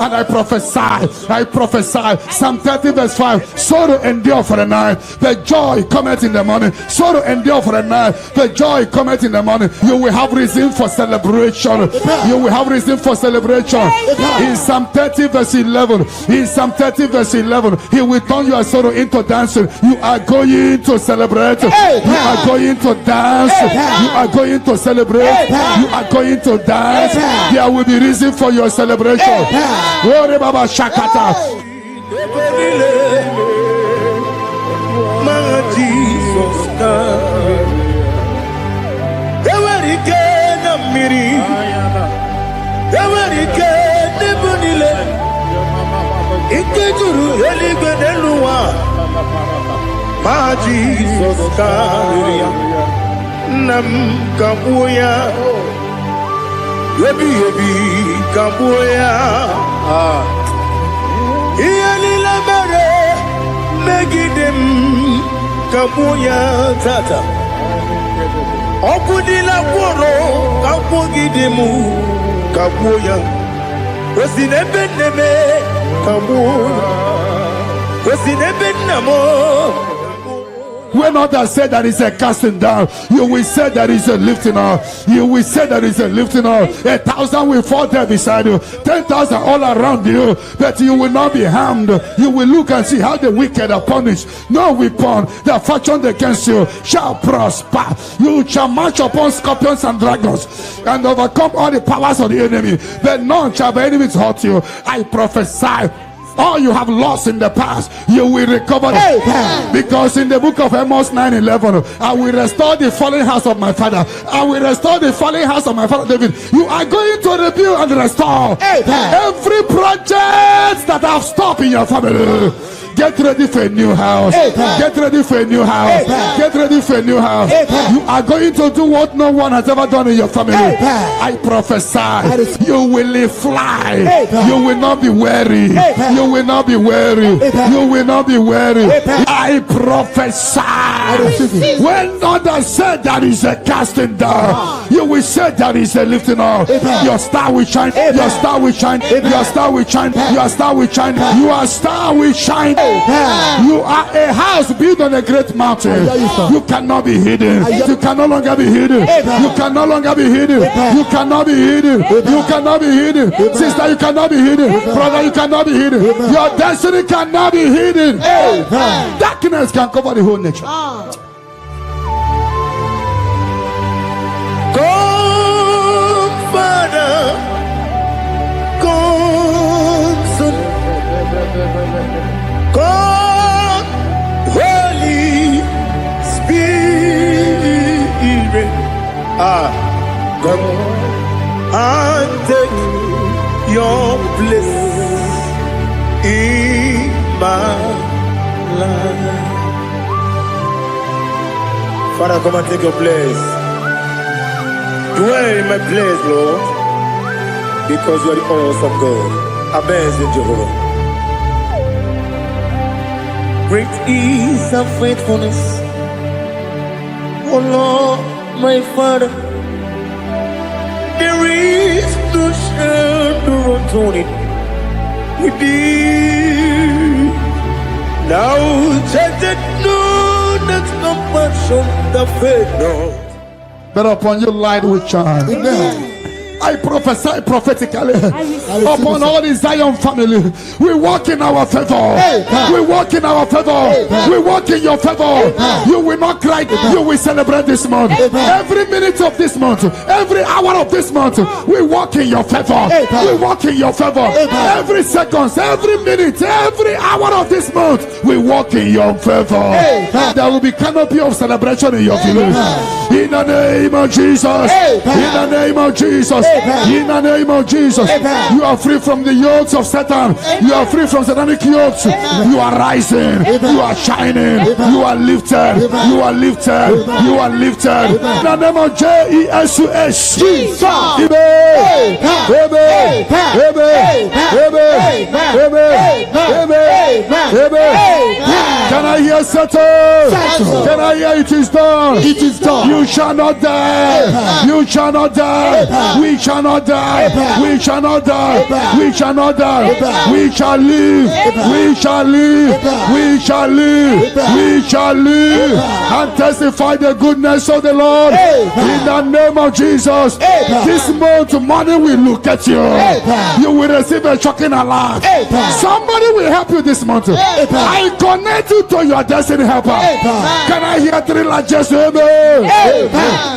And I prophesy. Psalm 30 verse 5. Sorrow endure for a night, but joy cometh in the morning. Sorrow endure for a night, but joy cometh in the morning. You will have reason for celebration. You will have reason for celebration. In Psalm 30 verse 11. In Psalm 30 verse 11. He will turn your sorrow into dancing. You are going to celebrate. You are going to dance. You are going to celebrate. You are going to dance. There will be reason for your celebration. Ore Baba Shakata. Jesus Nam Kabuya Yebi Kabuya Iyalila Bare Megidem Kabuya Tata Okudila Kworo Kapugidemu Kabuya Wesinebeneme Kabuya Wesinebenamo. When others say that is a casting down, you will say that is a lifting up. You will say that is a lifting up. 1,000 will fall there beside you, 10,000 all around you, but you will not be harmed. You will look and see how the wicked are punished. No weapon that fashioned against you shall prosper. You shall march upon scorpions and dragons and overcome all the powers of the enemy, but none shall by enemies hurt you. I prophesy. All you have lost in the past, you will recover it. Because in the book of Amos 9:11, I will restore the fallen house of my father. I will restore the fallen house of my father David. You are going to rebuild and restore every project that have stopped in your family. Get ready for a new house. Get ready for a new house. Get ready for a new house. You are going to do what no one has ever done in your family. I prophesy. You will fly. You will not be weary. You will not be weary. You will not be weary. I prophesy. When others say that is a casting down, you will say that is a lifting up. Your star will shine. Your star will shine. Your star will shine. Your star will shine. Your star will shine. You are a house built on a great mountain. You cannot be hidden. You can no longer be hidden. You can no longer be hidden. You cannot be hidden. You cannot be hidden. Sister, you cannot be hidden. Brother, you cannot be hidden. Your destiny cannot be hidden. Darkness can cover the whole nature. Come, Father. Come, Son. God, Holy Spirit, come and take your place in my life. Father, come and take your place. Dwell in my place, Lord, because you are the awesome God. Amazing Jehovah. Great is thy faithfulness, oh Lord, my Father. There is no shadow upon it with thee. Now judged no that compassion the faith no. But upon your light will shine. Amen. I prophesy prophetically upon all the Zion family. We walk in our favor. We walk in our favor. We walk in your favor. You will not cry. You will celebrate this month. Every minute of this month, every hour of this month, we walk in your favor. We walk in your favor. Every second, every minute, every hour of this month, we walk in your favor. There will be canopy of celebration in your village. In the name of Jesus. In the name of Jesus. In the name of Jesus, you are free from the yokes of Satan. You are free from satanic yokes. You are rising. You are shining. You are lifted. You are lifted. You are lifted. In the name of Jesus. Jesus. Amen. Amen. Amen. Amen. Amen. Amen. Can I hear say settle. Can I hear it is done? It is done. You shall not die. You shall not die. We shall not die. We shall not die. We shall not die. We shall live. We shall live. We shall live. We shall live and testify the goodness of the Lord in the name of Jesus. This month, money will look at you. You will receive a shocking alarm. Somebody will help you this month. I connect you to your destiny helper. Can I hear three largest amen? Amen.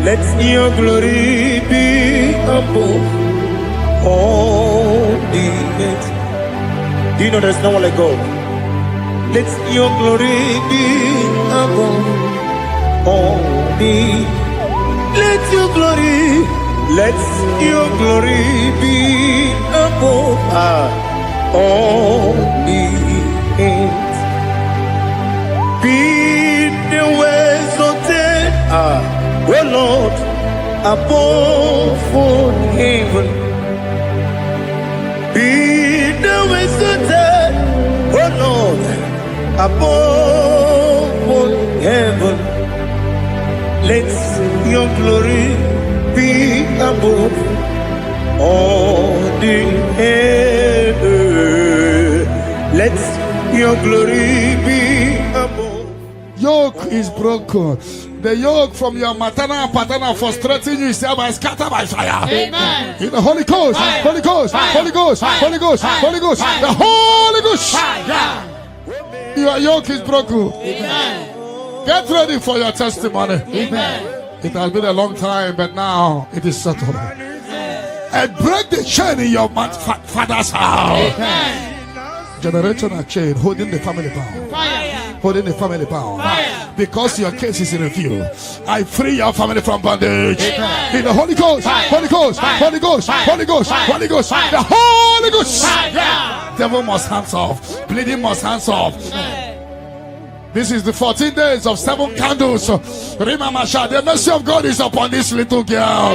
Let your glory be above all the earth. Do you know there's no one like God? Let your glory be above all the. Let your glory be above all the earth. Be the ways of death. Oh Lord, above all heaven, be the wisdom, oh Lord, above all heaven. Let your glory be above all the earth. Let your glory be above. Yoke is broken. The yoke from your maternal and paternal frustrating you is scattered by fire. Amen. In the Holy Ghost, Holy Ghost, Holy Ghost, Holy Ghost, Holy Ghost, the Holy Ghost. Your yoke is broken. Amen. Get ready for your testimony. Amen. It has been a long time, but now it is settled. And break the chain in your father's house. Amen. Generational chain holding the family bound. Fire. Holding the family bound. Fire. Because your case is in review. I free your family from bondage. Amen. In the Holy Ghost, Holy Ghost, Holy Ghost, Holy Ghost, Holy Ghost, the Holy Ghost. Devil must hands off. Bleeding must hands off. This is the 14 days of 7 candles. Remember, the mercy of God is upon this little girl.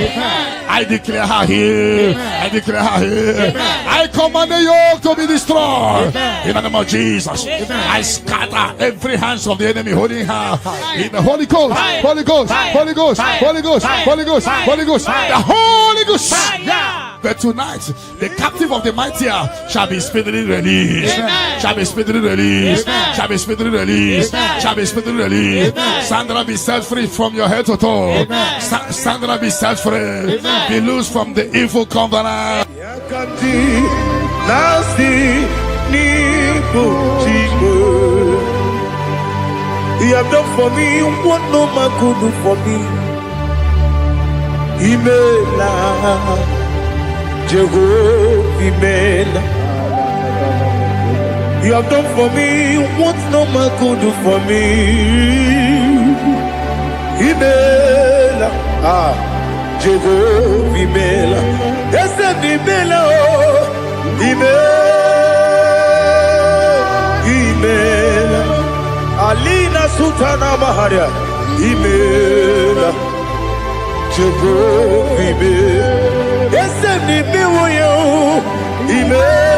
I declare her here. I declare her here. I command the yoke to be destroyed. In the name of Jesus. I scatter every hands of the enemy holding her. In the Holy Ghost, Holy Ghost, Holy Ghost, Holy Ghost, Holy Ghost, Holy Ghost, the Holy Ghost. But tonight, the captive of the mightier shall be speedily released. Shall be speedily released. Shall be speedily released. Shall be speedily released. Sandra, be set free from your head to toe. Sandra, be set free. Be loose from the evil covenant. He have done for me what no man could do for me. Imela, Jehovah, Imela. You have done for me what no man could do for me. Imela, Jehovah, Imela. Yes, Imela, Imela. Alina Sultana Maharia, Imela, Jehovah, Imela. Yes, Imela, Imela.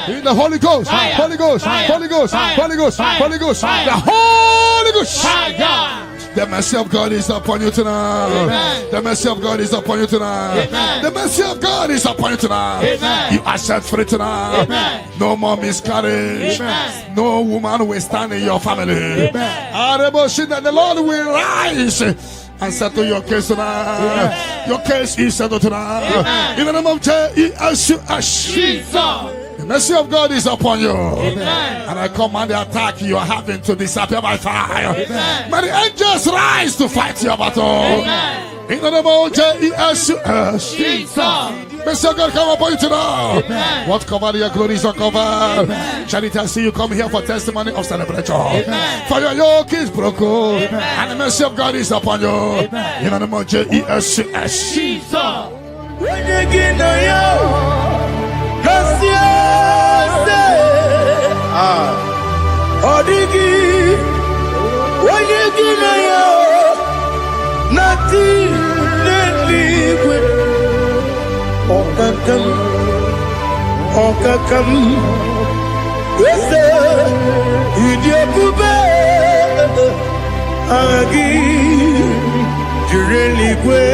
In the Holy Ghost, Holy Ghost, Holy Ghost, Holy Ghost, Holy Ghost, the Holy Ghost. The mercy of God is upon you tonight. Amen. The mercy of God is upon you tonight. Amen. The mercy of God is upon you tonight. Amen. You are set free tonight. Amen. No more miscarriage. Amen. No woman will stand in your family. Amen. The Lord will rise and settle your case tonight. Amen. Your case is settled tonight. Amen. In the name of Jesus. The mercy of God is upon you. Amen. And I command the attack you are having to disappear by fire. Amen. May the angels rise to fight your battle. Amen. In the name of Jesus. Mr. God, come upon you tonight. What covered your glory is uncovered. Charity, I see you come here for testimony of celebration. For your yoke is broken. And the mercy of God is upon you. In the name of Jesus. When you get nothing liquid. Okakam, yes, Hijacked, Agi, Jureligwe,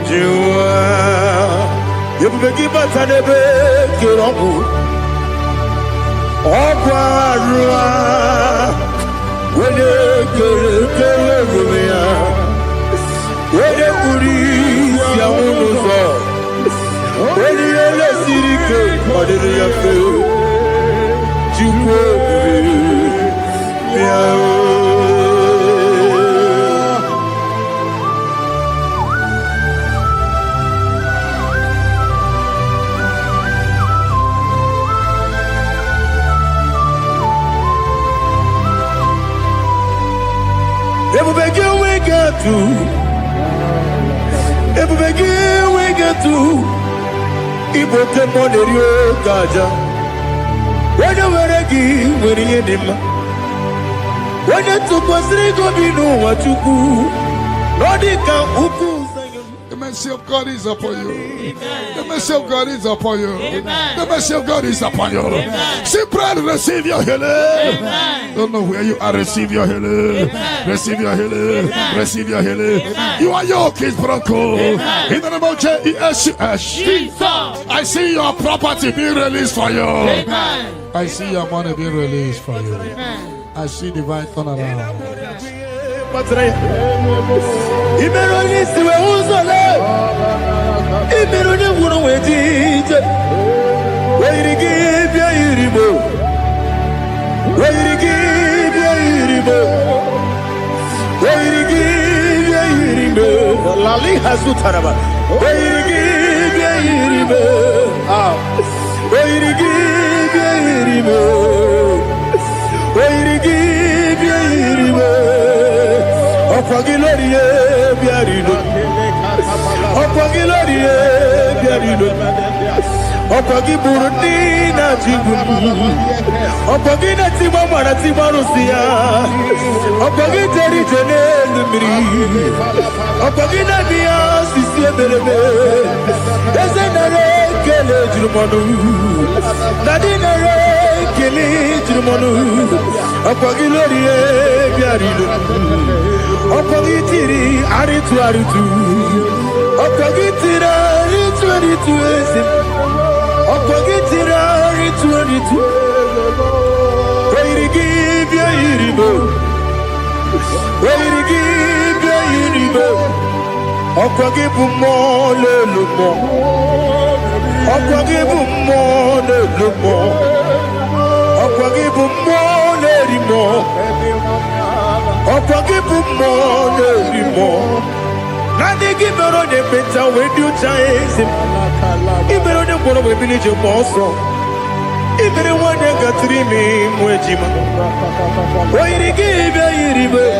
Jua, Yubeki Batanebe, Kiroku, Okwarua, when you when you EBUKA monerio gaja. When you were again, when you did, when you took was go be no what you do. Nodika uku. The mercy of God is upon you. The mercy of God is upon you. The mercy of God is upon you. Simply receive your healing. Don't know where you are. Receive your healing. Receive your healing. Receive your healing. Your yoke is broken. In the name of Jesus. I see your property being released for you. I see your money being released for you. I see divine turnaround. Opagi burudina jibunu, opagi na timama na timarusia, opagi teri jene lumiri, opagi na biya sisi ebelebe, eze nare kele jirumanu, nadi nare kele jirumanu, opagi loriye biarido, opagi tiri aritu aritu, opagi tira aritu aritu eze. Where to give your iribo? Where to give your iribo? Okwagibu more lumo. Okwagibu more lumo. Okwagibu more limo. Okwagibu more limo. Nadi give on the better when you chase him. Even on the one of a village of Boston. Even the one that got 3 men, Mojima. Why did he give a river?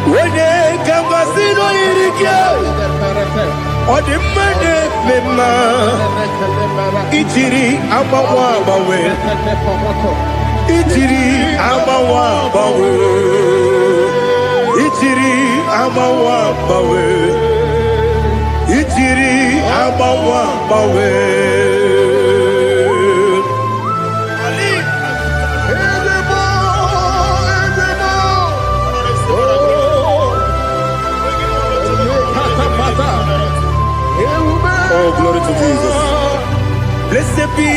When they come, I see no Irika. Or the man, Ichiri, Abawa, Ichiri, Abawa, Ichiri, Abawa, Ichiri, Abawa, Oh, glory to Jesus. Blessed be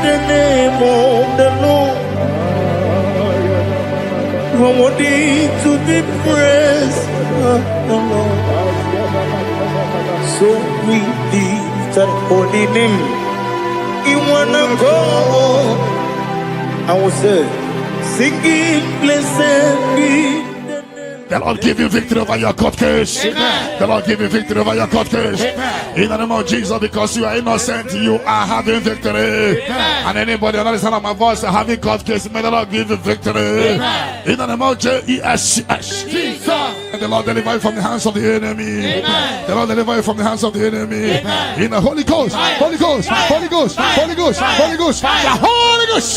the name of the Lord. Worthy to be praised. So we lift that holy name. You wanna go? I will say, singing, blessed be. The Lord give you victory over your court case. The Lord give you victory over your court case. In the name of Jesus, because you are innocent, you are having victory. And anybody under the sound of my voice having court case, may the Lord give you victory. In the name of Jesus. And the Lord deliver you from the hands of the enemy. The Lord deliver you from the hands of the enemy. In the Holy Ghost, Holy Ghost, Holy Ghost, Holy Ghost, Holy Ghost, the Holy Ghost.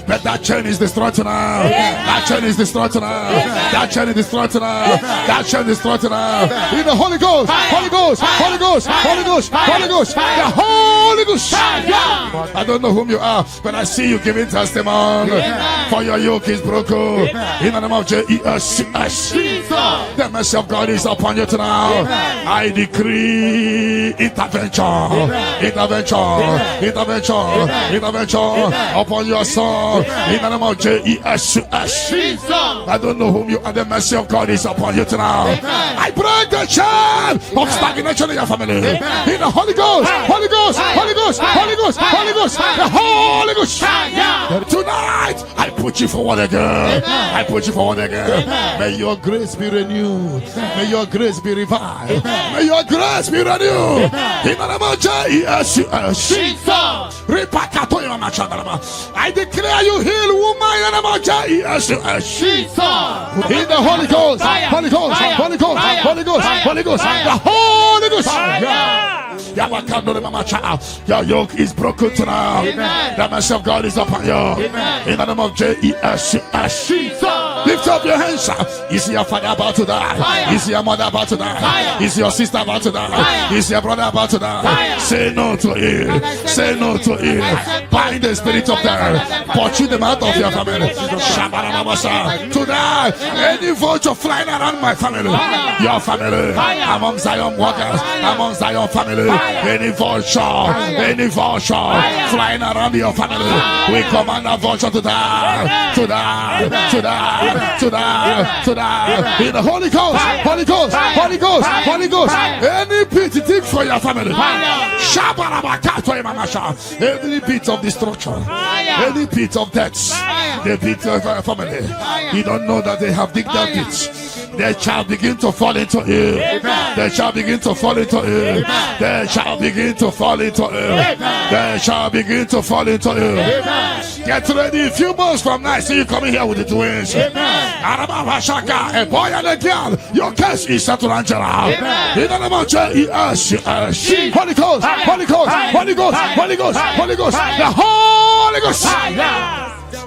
But that chain is destroyed tonight. That chain is destroyed tonight. That chain is destroyed tonight. That chain is destroyed tonight. In the Holy Ghost, Holy Ghost, Holy Ghost, Holy Ghost, Holy Ghost, the Holy Ghost. I don't know whom you are, but I see you giving testimony. For your yoke is broken. In the name of Jesus. The mercy of God is upon you tonight. I decree intervention, intervention, intervention, intervention upon your soul. In the name of Jesus. I don't know whom you are. The mercy of God is upon you tonight. I break the chain of stagnation in your family. In the Holy Ghost, Holy Ghost, Holy Ghost, Holy Ghost, Holy Ghost, the Holy Ghost. Tonight, I put you forward again. I put you forward again. May your grace be renewed. May your grace be revived. May your grace be renewed. In the name of Jesus. I declare you heal, woman. In the name of Jesus. In the Holy Ghost, Holy Ghost, Holy Ghost, Holy Ghost, Holy Ghost, the Holy Ghost. Your yoke is broken tonight. The mercy of God is upon you. In the name of Jesus. Lift up your hands. Is your father about to die? Is your mother about to die? Is your sister about to die? Is your brother about to die? Say no to it. Say no to it. Bind the spirit of death. Pursue them out of your family. Tonight, any vulture flying around my family, your family, among Zion walkers, among Zion family, any vulture flying around your family, we command a vulture to die, to die, to die, to die, to die. In the Holy Ghost, Holy Ghost, Holy Ghost, Holy Ghost. Any pity dig for your family. Any pit of destruction, any pit of death, the pit of your family. You don't know that they have digged that pit. They shall begin to fall into it. They shall begin to fall into it. They shall begin to fall into it. They shall begin to fall into it. Get ready. A few months from now, see you coming here with the twins. A boy and a girl. Your case is settled, Angela. In the name of Jesus. Holy Ghost, Holy Ghost, Holy Ghost, Holy Ghost, Holy Ghost, the Holy Ghost.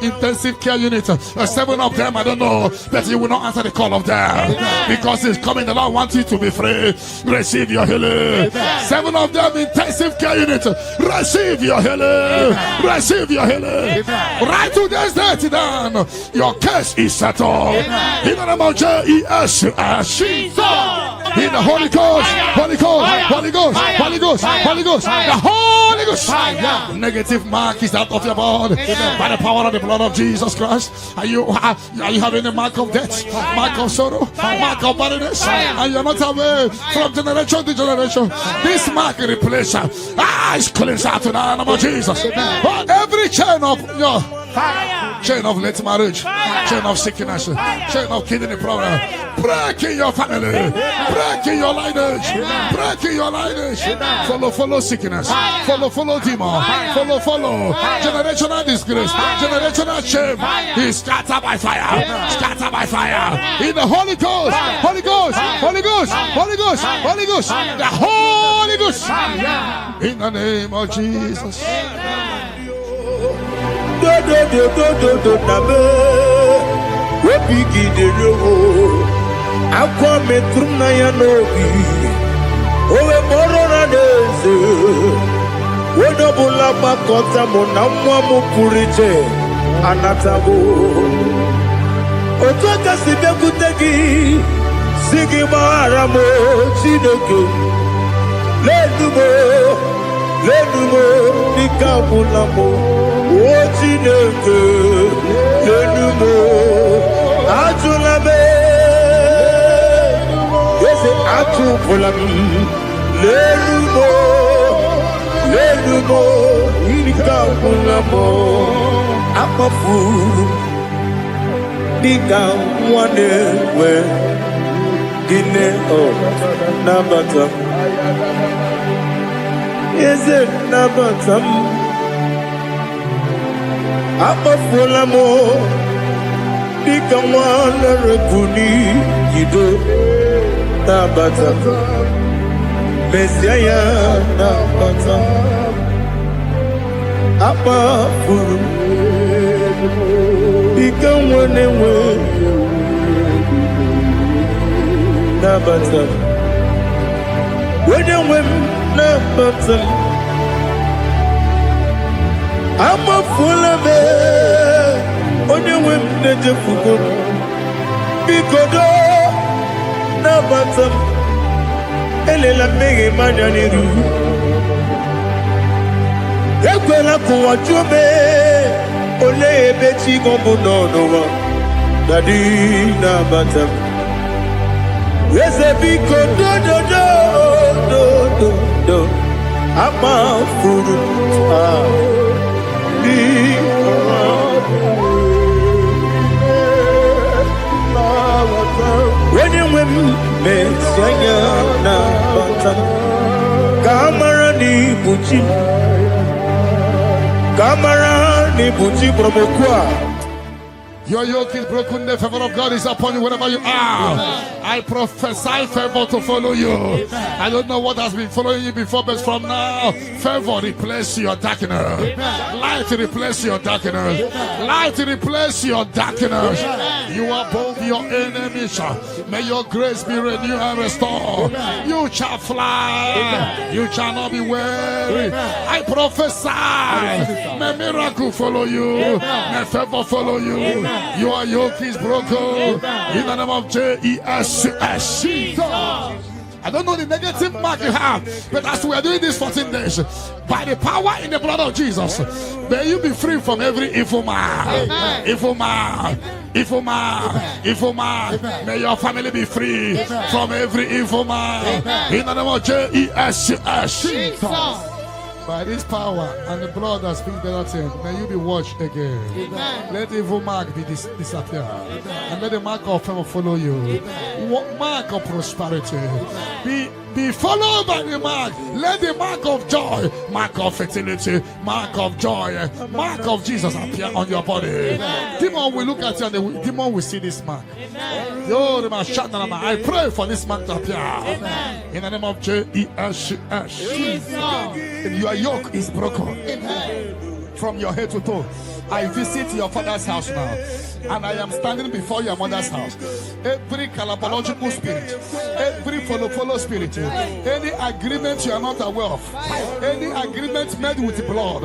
Intensive care unit, 7 of them, I don't know, but you will not answer the call of them because it's coming. The Lord wants you to be free. Receive your healing. 7 of them, intensive care unit, receive your healing. Receive your healing. Right to this day, down. Your case is settled. In the name of Jesus. In the Holy Ghost, Holy Ghost, Holy Ghost, Holy Ghost, Holy Ghost, the Holy Ghost. Negative mark is out of your body by the power of the blood of Jesus Christ. Are you having a mark of death, mark of sorrow, mark of barrenness, and you're not away from generation to generation? This mark replace is cleansed out in the name of Jesus. Every chain of your chain of late marriage, chain of sickness, chain of kidney problem, break in your family, break in your lineage, break in your lineage. Follow sickness, follow demon, follow generational disgrace, generational shame. Is scattered by fire, scattered by fire. In the Holy Ghost, Holy Ghost, Holy Ghost, Holy Ghost, Holy Ghost, the Holy Ghost. In the name of Jesus. Lenumo nikabulamo ochineke lenumo atulame yese atupulam lenumo nikabulamo amafu Dika one where Dine oh Nabata. Is it Nabatam? Apa Fulamo Dika one Repuni Yido Nabata. Messiah Nabata. Apa Fulu Dika one where Nabata. When you win Nabata, I'm a full of it. When you win the Jafuko, Bikodo Nabata, Elela Mege Mananiru, Equela Kuachume, Ole Beti Gombuno, Daddy Nabata. Yes, a big do. I'm a fool. When you win, Messiah, Camarani Bucci, Promokwa. Your yoke is broken, the favor of God is upon you wherever you are. I prophesy favor to follow you. I don't know what has been following you before, but from now, favor replace your darkness. Light replace your darkness. Light replace your darkness. You are above your enemies. May your grace be renewed and restored. You shall fly. You shall not be weary. I prophesy. May miracle follow you. May favor follow you. Your yoke is broken in the name of Jesus. I don't know the negative mark you have, but as we are doing this 14 days, by the power in the blood of Jesus, may you be free from every evil man. Evil man. Evil man. Evil man. May your family be free from every evil man. In the name of Jesus. By this power and the blood that speaks better things, may you be washed again. Amen. Let the evil mark be disappear. And let the mark of favor follow you. Mark of prosperity. Be followed by the mark. Let the mark of joy, mark of fertility, mark of joy, mark of Jesus appear on your body. Demon will look at you and the demon will see this mark. I pray for this mark to appear. In the name of Jesus. Your yoke is broken. From your head to toe. I visit your father's house now, and I am standing before your mother's house. Every calabological spirit, every follow spirit, any agreement you are not aware of, any agreement made with blood,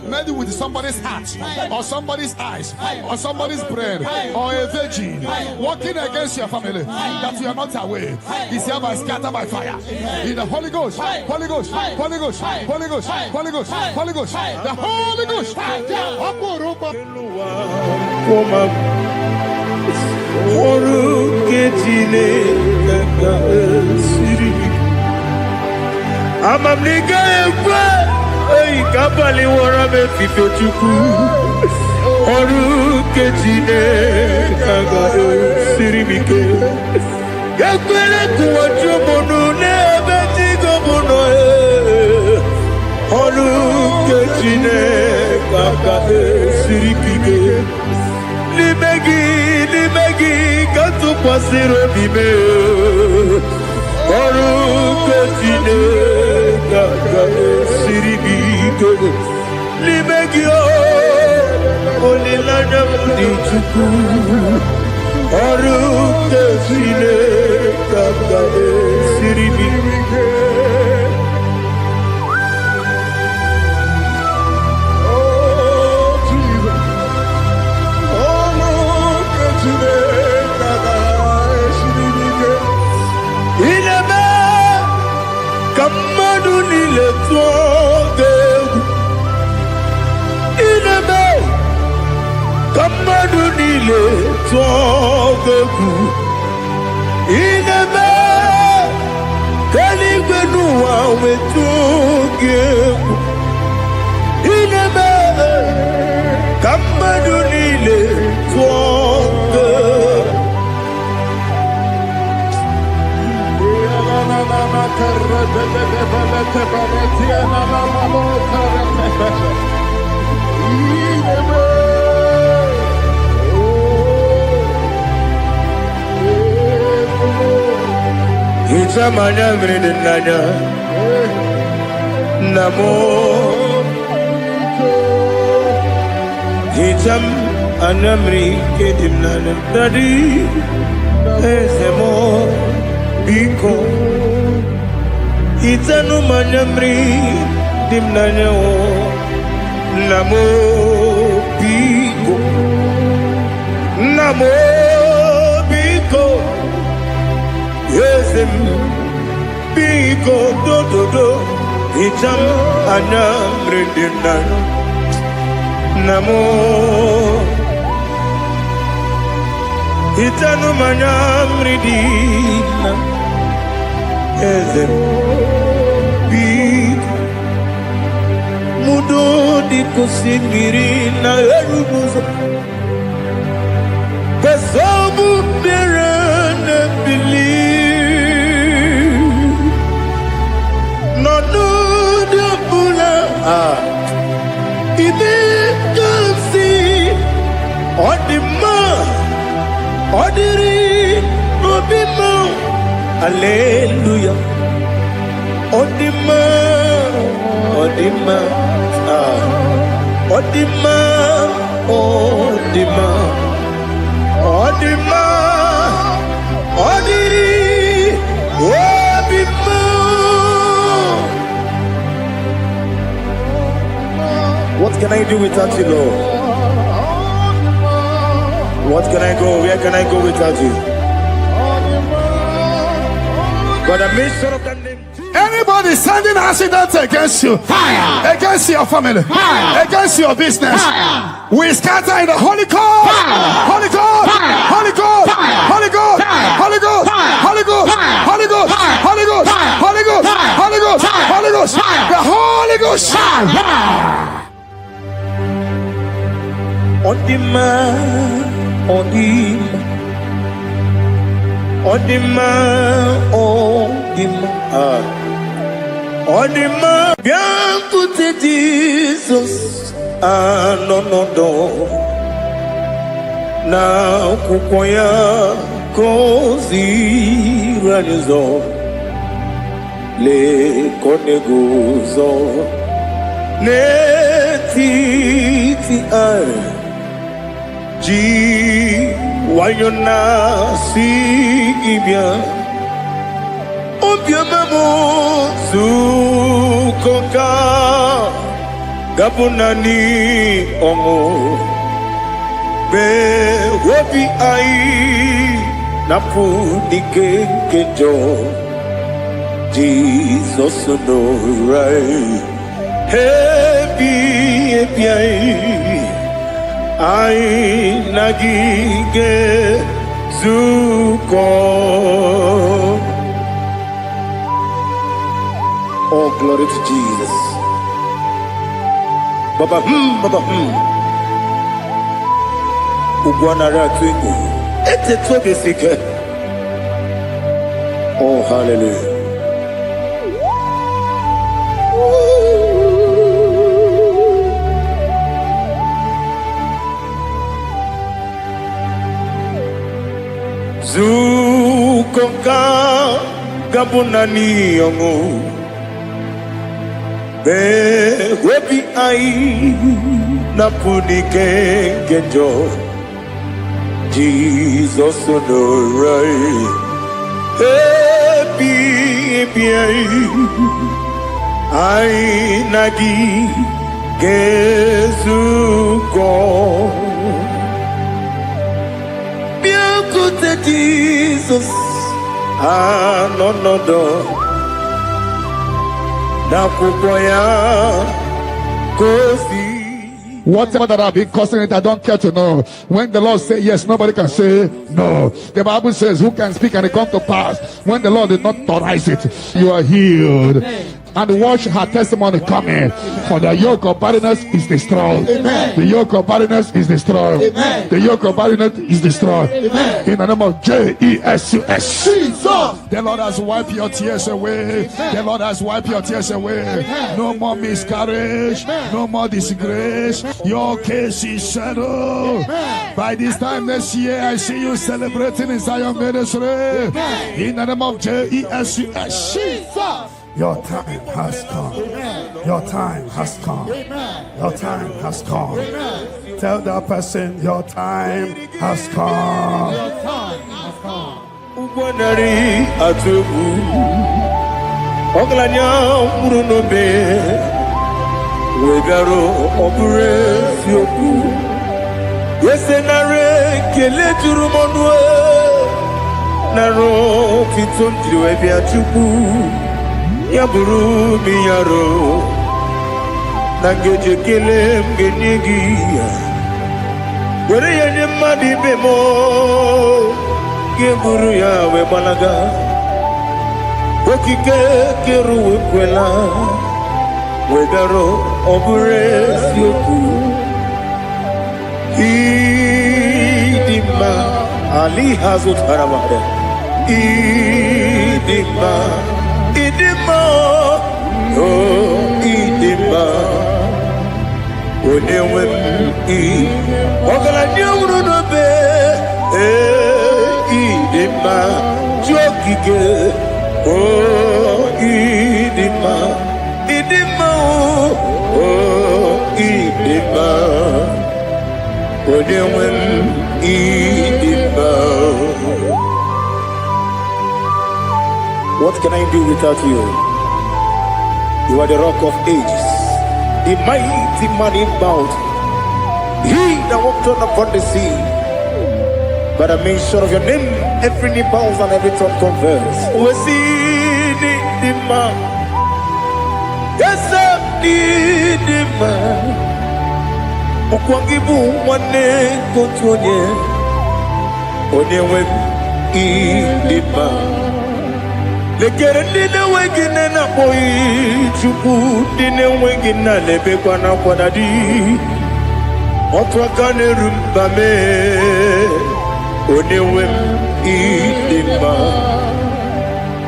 made with somebody's heart, or somebody's eyes, or somebody's brain, or a virgin, working against your family, that you are not aware, is hereby scattered by fire. In the Holy Ghost, Holy Ghost, Holy Ghost, Holy Ghost, Holy Ghost, Holy Ghost, the Holy Ghost. Amamnika ekwe ei kapali wora me fito chuku oru ketine kaga sirimike yakwele kuwacho monu ne betigo mono oru ketine kaga sirikike limegi katu pasiro bime oru ketine kaga sirikike limegi olilanya mdichuku oru ketine kaga sirikike. Come Itamanya mridinanya namo Itam anamri kedimnana dadi ezemo biko Itanu manamri dimnanya namo biko namo biko Yesem biko do do do Itam anamri dimnanya namo Itanu manamri dimnanya Ezem biko Mudo di kusimiri na erubuzo Kasabu berana believe No no de bula Ibe kansi Odima Odiri Obima Hallelujah. Odima, Odima, Odima, Odima, Odima, Odiri, Obima. What can I do without you, Lord? What can I go? Where can I go without you? But I made sure of that name. Anybody sending accidents against you, fire. Against your family, fire. Against your business, fire. We scatter in the Holy Ghost, Holy Ghost, Holy Ghost, Holy Ghost, Holy Ghost, Holy Ghost, Holy Ghost, Holy Ghost, Holy Ghost, Holy Ghost, Holy Ghost, the Holy Ghost. Odima, Odima. Odima, Odima, Odima, bien écoutez Jesus, no, na kukwaya kozi ranizo, le koneguzo, ne titi ji. Wayona si ibia Obia mamo Sukoka Gabunani Omo Be Wobi ai Napu Dike Kejo Jesus no right Hebi Ebi I nagige zuko. Oh, glory to Jesus. Baba Baba Ugwana ratwingu. Ete toge sike. Oh, hallelujah. Zukoka gabunani yongo be webi ai napunike genjo Jesus no right happy ai nagi gezuko Jesus, no, whatever that I've been causing it, I don't care to know. When the Lord says yes, nobody can say no. The Bible says, who can speak and it come to pass? When the Lord did not authorize it, you are healed. and watch her testimony coming. For the yoke of barrenness is destroyed. Amen. The yoke of barrenness is destroyed. Amen. The yoke of barrenness is destroyed. Amen. In the name of Jesus. Jesus. The Lord has wiped your tears away. The Lord has wiped your tears away. No more miscarriage. No more disgrace. Your case is settled. By this time next year, I see you celebrating in Zion ministry. In the name of Jesus. Your time has come. Your time has come. Your time has come. Tell that person, your time has come. Your time has come. Ubanari atubu Oglanya murunobe Wegaro opure sioku Yesenare kele turumonwe Naro fitondiri ebi atubu Yaburu miyaro Nangeje kele mgenigi Were yenye madi bemo Geburu ya we balaga Okike keru we kwela Wegaro obure sioku Idima Ali hazut haramade Idima Oh Idima Onewem Ogala nyuru no be Idima Jokike Oh Idima Idima Oh Idima Odewem Idima. What can I do without you? You are the rock of ages, the mighty man in mountain, he that walked on upon the sea. By the mention of your name, every knee bows and every tongue confesses. We see the man. Yes, the man. Okwangibu wane kontonye. Onewe the man. Lekere dine wengine na boy chupu dine wengine lebe kwa na kwa dadi. Otwa kane rumbame. Onewem idima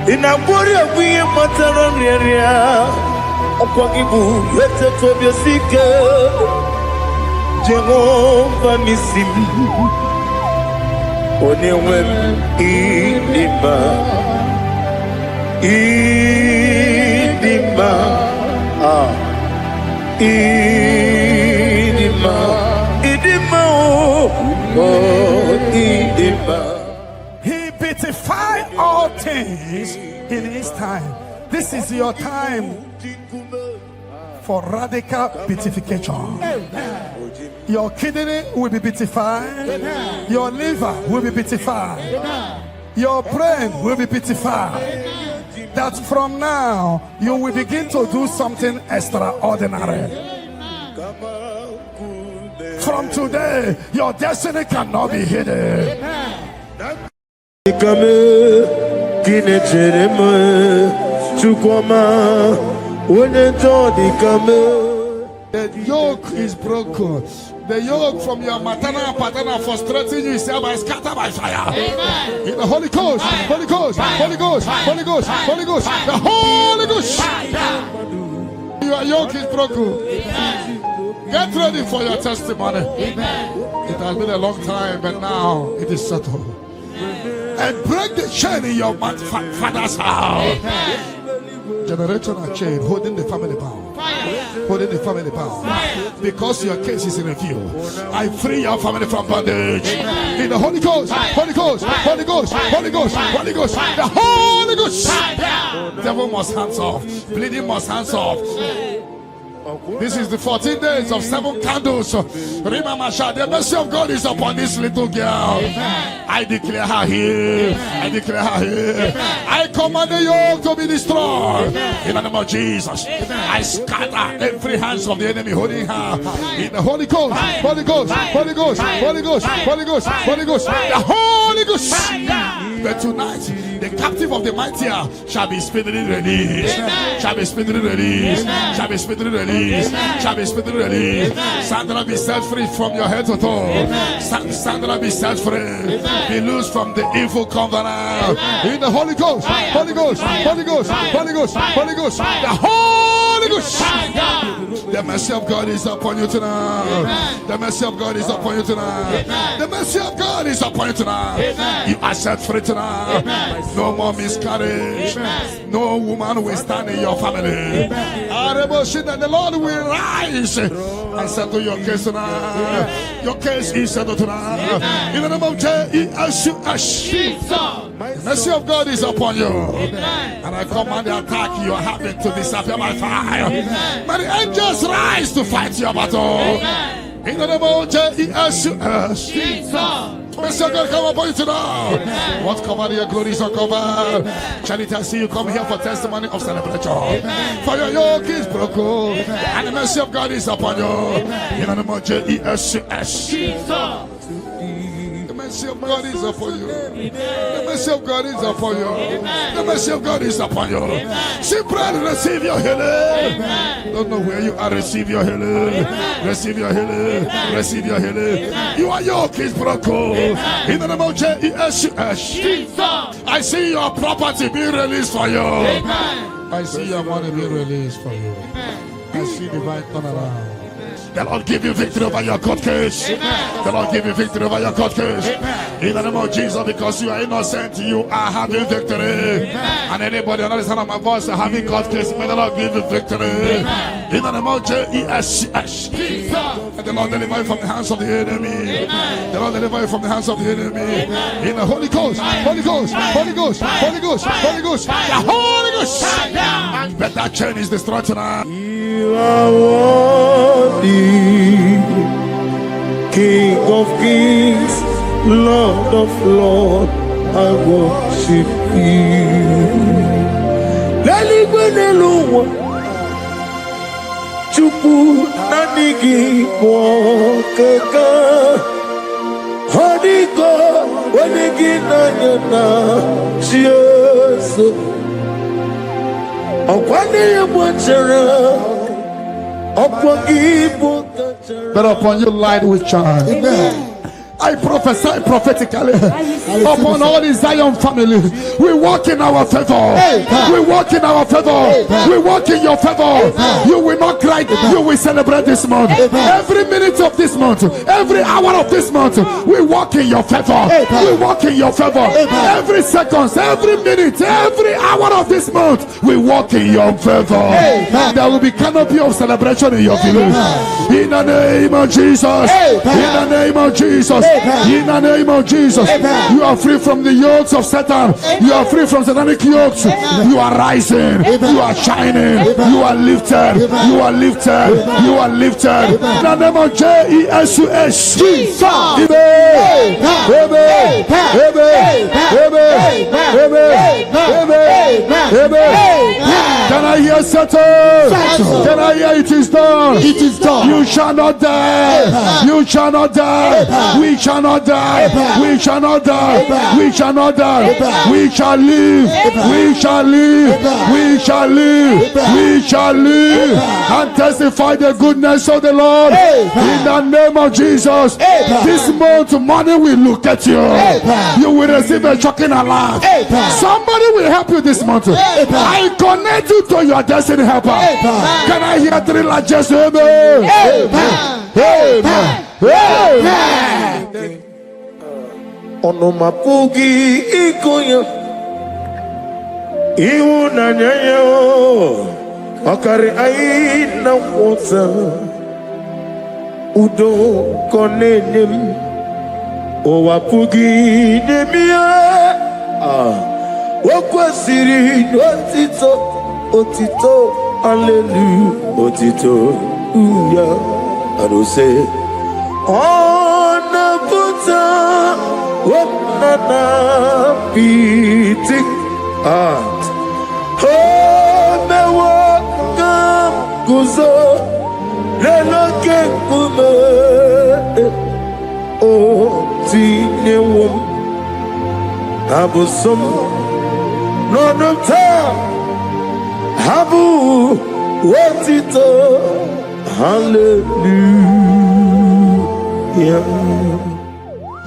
Inabori abuye matara riaria Okwagibu yete tobia sike Jehova nisimi Onewem idima Idima Idima Idima He beautified all things in his time. This is your time for radical beatification. Your kidney will be beatified. Your liver will be beatified. Your brain will be beatified. That from now you will begin to do something extraordinary. From today, your destiny cannot be hidden. The yoke is broken. The yoke from your maternal and paternal frustrating you is scattered by fire. Amen. In the Holy Ghost, Holy Ghost, Holy Ghost, Holy Ghost, Holy Ghost, the Holy Ghost. Your yoke is broken. Amen. Get ready for your testimony. Amen. It has been a long time, but now it is settled. And break the chain in your father's house. Amen. Generational chain holding the family bound. Holding the family bound. Because your case is in review. I free your family from bondage. Amen. In the Holy Ghost, Holy Ghost, Holy Ghost, Holy Ghost, Holy Ghost, the Holy Ghost. Devil must hands off. Bleeding must hands off. This is the 14 days of 7 candles. Remember, the mercy of God is upon this little girl. Amen. I declare her here. Amen. I declare her here. Amen. I command the yoke to be destroyed. Amen. In the name of Jesus. Amen. I scatter every hands of the enemy holding her. In the Holy Ghost, Holy Ghost, Holy Ghost, Holy Ghost, Holy Ghost, Holy Ghost, the Holy Ghost. But tonight, the captive of the mighty shall be speedily released. Shall be speedily released. Shall be speedily released. Shall be speedily released. Sandra, be set free from your head to toe. Sandra, be set free. Be loose from the evil covenant. In the Holy Ghost, Holy Ghost, Holy Ghost, Holy Ghost, Holy Ghost, the Holy Ghost. The mercy of God is upon you tonight. The mercy of God is upon you tonight. The mercy of God is upon you tonight. You are set free tonight. No more miscarriage. No woman will stand in your family. And the Lord will rise and settle your case tonight. Your case is settled tonight. In the name of Jesus. The mercy of God is upon you. And I command the attack you are having to disappear by fire. May the angels rise to fight your battle. In the name of Jesus. Mercy of God come upon you tonight. What cover your glory is uncovered. Charity, I see you come here for testimony of celebration. For your yoke is broken. And the mercy of God is upon you. In the name of Jesus. The mercy of God is upon you. The mercy of God is upon you. The mercy of God is upon you. Simply receive your healing. Don't know where you are. Receive your healing. Receive your healing. Receive your healing. Your yoke is broken. In the name of Jesus. I see your property being released for you. I see your money being released for you. I see divine turnaround. The Lord give you victory over your court case. The Lord give you victory over your court case. In the name of Jesus, because you are innocent, you are having victory. And anybody under the sound of my voice having court case, may the Lord give you victory. In the name of Jesus. And the Lord deliver you from the hands of the enemy. The Lord deliver you from the hands of the enemy. In the Holy Ghost, Holy Ghost, Holy Ghost, Holy Ghost, Holy Ghost, the Holy Ghost. But that chain is destroyed tonight. You are worthy, King of kings, Lord of lords, I worship you. Laligwenelua, Chupu nanigi mwokeka, Hodigo wanigi nanyana, Jesu. Okwane mwachara. But upon you light will shine. Amen. I prophesy prophetically upon all the Zion family. We walk in our favor. We walk in our favor. We walk in your favor. You will not cry. You will celebrate this month. Every minute of this month, every hour of this month, we walk in your favor. We walk in your favor. Every second, every minute, every hour of this month, we walk in your favor. There will be canopy of celebration in your village. In the name of Jesus. In the name of Jesus. In the name of Jesus, you are free from the yokes of Satan. You are free from satanic yokes. You are rising. You are shining. You are lifted. You are lifted. You are lifted. In the name of Jesus. Can I hear settle? Can I hear it is done? It is done. You shall not die. You shall not die. We shall not die. We shall not die. We shall not die. We shall live. We shall live. We shall live. We shall live and testify the goodness of the Lord. In the name of Jesus. This month money will look at you. You will receive a shocking alarm. Somebody will help you this month. I connect you to your destiny helper. Can I hear three largest amen? Amen. Onomapugi ikoya iwu na nyanyo akari aina wota udo konenem owapugi demia wakwasiri otito hallelujah otito uya arose ona puta na piti mewo kam kuzo leloke kume o tinewom Abusum no Habu Wotito Hallelujah.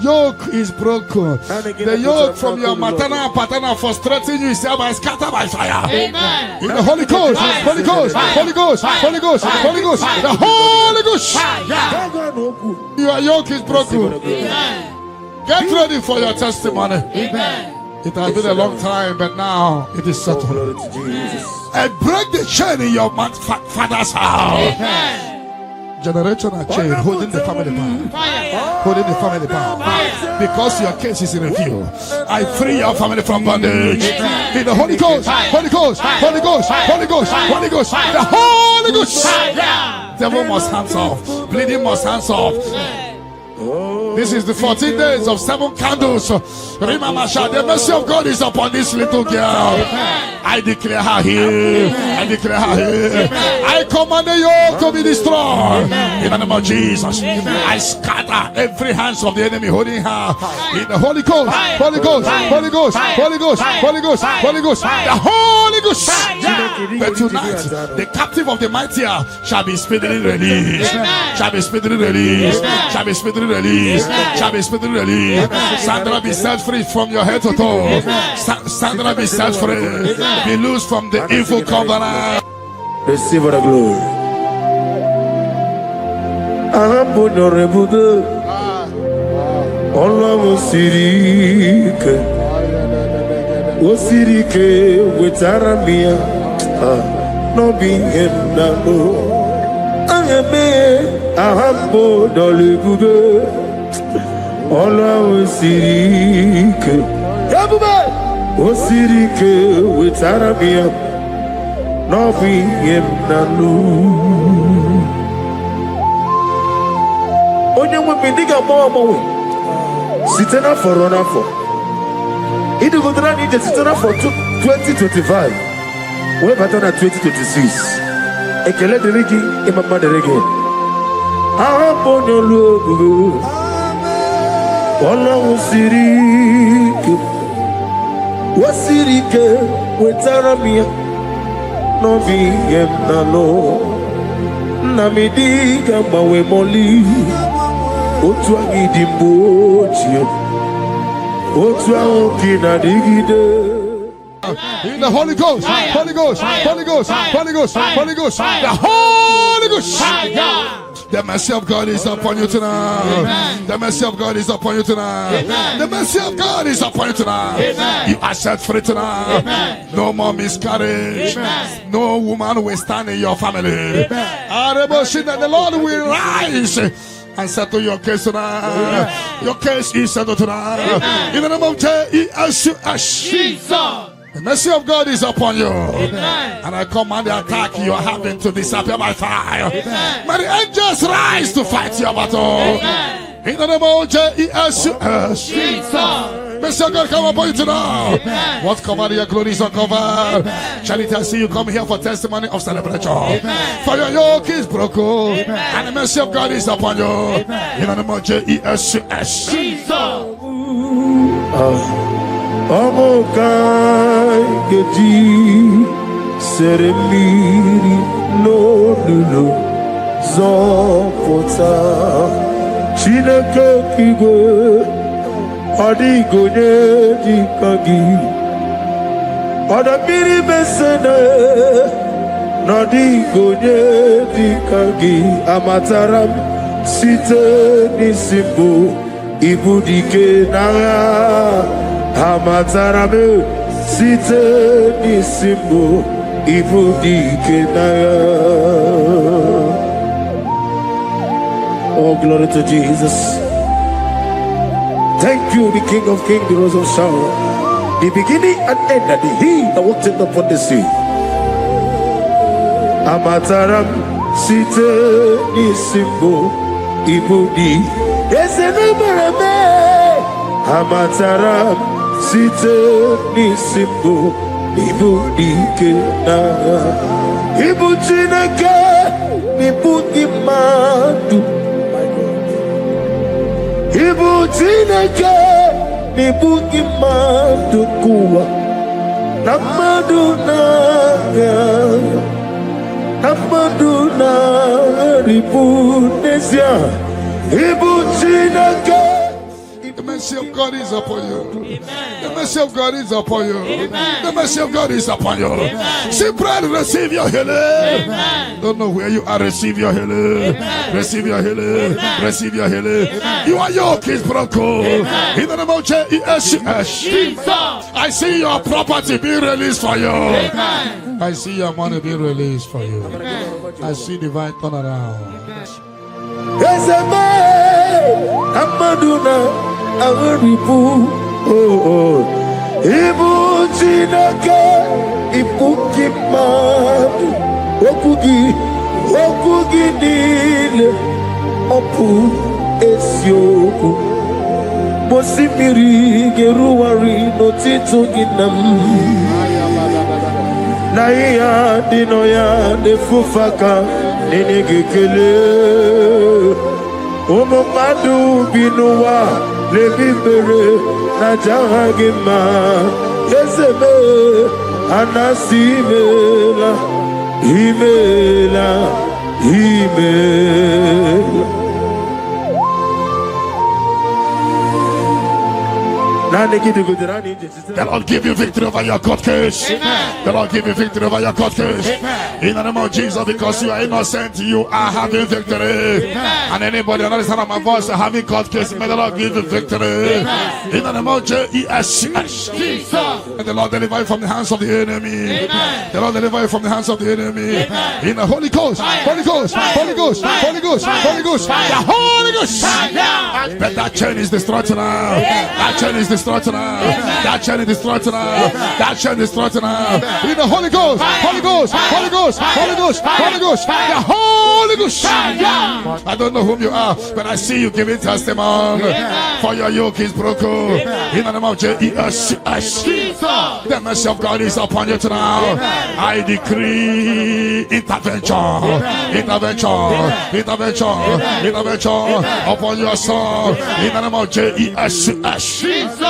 Yoke is broken. The yoke from your maternal and paternal frustrating you is hereby scattered by fire. Amen. In the Holy Ghost, Holy Ghost, Holy Ghost, Holy Ghost, Holy Ghost, the Holy Ghost. Your yoke is broken. Amen. Get ready for your testimony. Amen. It has been a long time, but now it is settled. And break the chain in your father's house. Amen. Generational chain holding the family power. Fire. Holding the family power. Because your case is in review. I free your family from bondage. In the Holy Ghost, Holy Ghost, Holy Ghost, Holy Ghost, Holy Ghost, the Holy Ghost. Devil must hands off. Bleeding must hands off. This is the 14 days of 7 candles. Remember, the mercy of God is upon this little girl. I declare her healed. I declare her healed. I command the yoke to be destroyed. In the name of Jesus. I scatter every hands of the enemy holding her. In the Holy Ghost, Holy Ghost, Holy Ghost, Holy Ghost, Holy Ghost, Holy Ghost, the Holy Ghost. But tonight, the captive of the mighty shall be speedily released. Shall be speedily released. Shall be speedily released. Shall be speedily released. Sandra be set free from your head to toe. Sandra be set free. Be loose from the evil covenant. Receive the glory. Allah Osirike with Arabia. No being in the Ahambo Dolibude. Allah Osirike. Osirike with Arabia. No being in the Onye we diga more. Sitena for runner for. It will not need a sitena for 2025. We're better than 2026. A kele de rigi, a mama de rigi. I'm on your logo. All was Sirike. Was Sirike with Arabia? No being no. Namidiga mawe moli. Otwa idimbochi. Otwa okina digide. In the Holy Ghost, Holy Ghost, Holy Ghost, Holy Ghost, Holy Ghost, the Holy Ghost. The mercy of God is upon you tonight. The mercy of God is upon you tonight. The mercy of God is upon you tonight. You are set free tonight. No more miscarriage. No woman will stand in your family. The Lord will rise and settle your case tonight. Your case is settled tonight. In the name of Jesus. The mercy of God is upon you. And I command the attack you are having to disappear by fire. May the angels rise to fight your battle. In the name of Jesus. Mercy of God come upon you tonight. What covered your glory is uncovered. Charity, I see you come here for testimony of celebration. For your yoke is broken. And the mercy of God is upon you. In the name of Jesus. Omokai Gedi Seremiri no Zopota Chineke Kigwe Odigonye Dikagi Odamiri Besene Nodigonye Dikagi Amataram Site Nisimbu Ibudike Naya Amatarame Site Nisimbo Ibudike Naya. Oh, glory to Jesus. Thank you, the King of Kings, the Rose of Sharon, the beginning and end, and the He that walked upon the sea. Amataram Site Nisimbo Ibudi. Yes, Amataram Site Nisimbo Ibudike Naya. Ibuchineke Nibudimadu. Ibuchineke nibuki madukuwa namaduna ribunesia ibuchinaka. The mercy of God is upon you. The mercy of God is upon you. The mercy of God is upon you. See, brother, receive your healing. Don't know where you are. Receive your healing. Receive your healing. Receive your healing. Your yoke is broken. In the name of Jesus, I see your property being released for you. I see your money being released for you. I see divine turnaround. Amaduna Agaribu, Ibu Chinaka, Ibuki Madu, Okugi Nile, Opu Esyoku, Mosimiri, Geruari, Notito Ginam, Naya, Dinoya, de Fufaka, Nenegekele. Omomadu binuwa lebibere na jahagima yezebe anasimela imela. The Lord give you victory over your court case. The Lord give you victory over your court case. In the name of Jesus, because you are innocent, you are having victory. And anybody on the other side of my voice having court case, may the Lord give you victory. In the name of Jesus, and the Lord deliver you from the hands of the enemy. The Lord deliver you from the hands of the enemy. In the Holy Ghost, Holy Ghost, Holy Ghost, Holy Ghost, Holy Ghost, the Holy Ghost. But that chain is destroyed now. That chain is destroyed now. That chain is destroyed now. That chain is destroyed now. In the Holy Ghost, Holy Ghost, Holy Ghost, Holy Ghost, Holy Ghost, the Holy Ghost. I don't know whom you are, but I see you giving testimony. For your yoke is broken. In the name of Jesus, the mercy of God is upon you tonight. I decree intervention, intervention, intervention, intervention upon your soul. In the name of Jesus.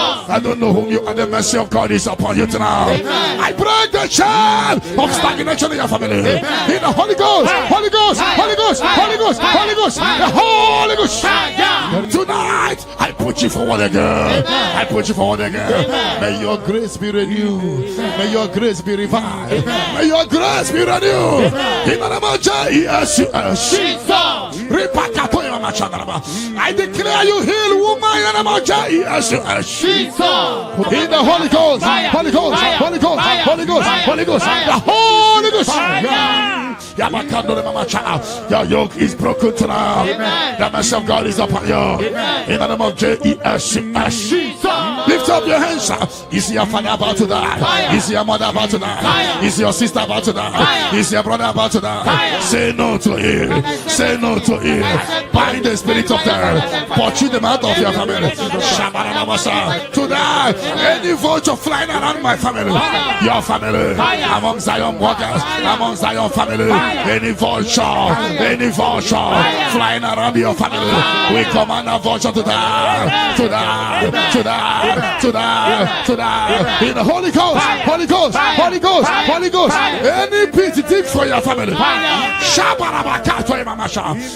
I don't know whom you are. The mercy of God is upon you tonight. I break the chain of stagnation in your family. In the Holy Ghost, Holy Ghost, Holy Ghost, Holy Ghost, Holy Ghost, the Holy Ghost. Tonight, I put you forward again. I put you forward again. May your grace be renewed. May your grace be revived. May your grace be renewed. In the name of Jesus. I declare you heal, woman. In the name of Jesus. In the Holy Ghost, Holy Ghost, Holy Ghost, Holy Ghost, Holy Ghost, the Holy Ghost. Your yoke is broken tonight. The mercy of God is upon you. In the name of Jesus. Lift up your hands. Is your father about to die? Is your mother about to die? Is your sister about to die? Is your brother about to die? Say no to it. Say no to it. Bind the spirit of death. Pursue them out of your family. Tonight, any vulture flying around my family, your family, among Zion walkers, among Zion family, any vulture flying around your family, we command a vulture to die, to die, to die, to die, to die. In the Holy Ghost, Holy Ghost, Holy Ghost, Holy Ghost, any pit dig for your family,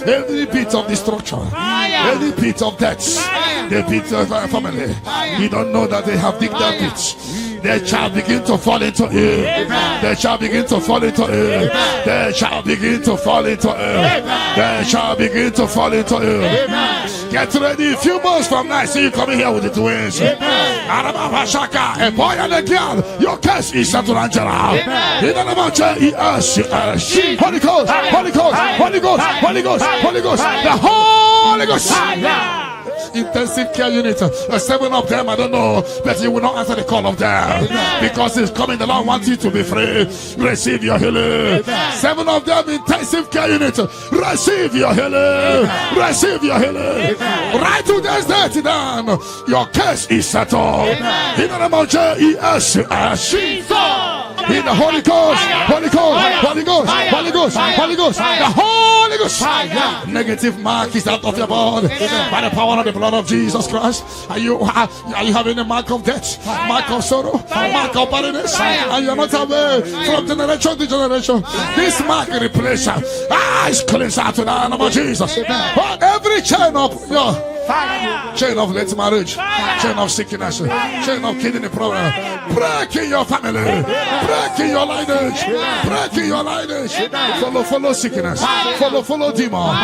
every pit of destruction, any pit of death, the pit of our family, you don't know that they have digged that pit. They shall begin to fall into it. They shall begin to fall into it. They shall begin to fall into it. They shall begin to fall into it. Get ready. A few months from now, I see you coming here with the twins. A boy and a girl. Your case is settled, Angela. In the name of Jesus. Holy Ghost, Holy Ghost, Holy Ghost, Holy Ghost, Holy Ghost, the Holy Ghost. Intensive care unit, 7 of them, I don't know, but you will not answer the call of them because it's coming. The Lord wants you to be free. Receive your healing. 7 of them, intensive care unit. Receive your healing. Receive your healing. Right to this day down. Your case is settled. In the name of Jesus. In the Holy Ghost, Holy Ghost, Holy Ghost, Holy Ghost, Holy Ghost, the Holy Holy Ghost. Negative mark is out of your body by the power of the blood of Jesus Christ. Are you having a mark of death, mark of sorrow, mark of barrenness, and you're not aware from generation to generation? This mark replace is cleansed out to the name of Jesus. Every chain of chain of late marriage, chain of sickness, chain of kidney problem, break in your family, break in your lineage, break in your lineage. Follow sickness, follow demon,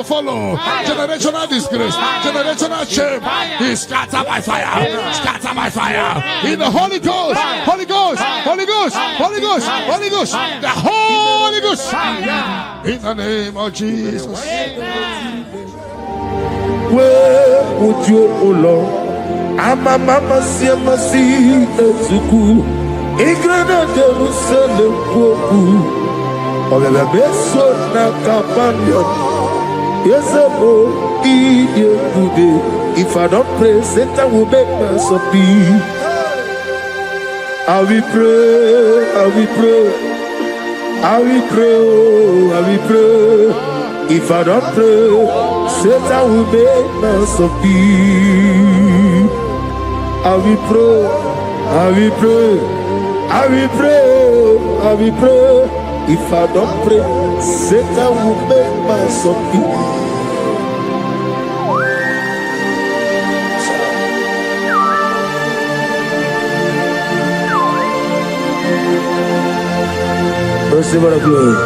follow generational disgrace, generational shame. He scattered by fire, in the Holy Ghost, Holy Ghost, Holy Ghost, Holy Ghost, Holy Ghost, the Holy Ghost, in the name of Jesus. Where would you, O Lord? Ama mama siama si etuku. Igrana Jerusalem woku. Ogebe beso na kapanyo. Yesebo iye kude. If I don't pray, Satan will make us a bee. I will pray, I will pray, I will pray, I will pray. If I don't pray, Satan will make us of peace. I will pray, I will pray, I will pray, I will pray. If I don't pray, Satan will make us of peace. Receive the glory.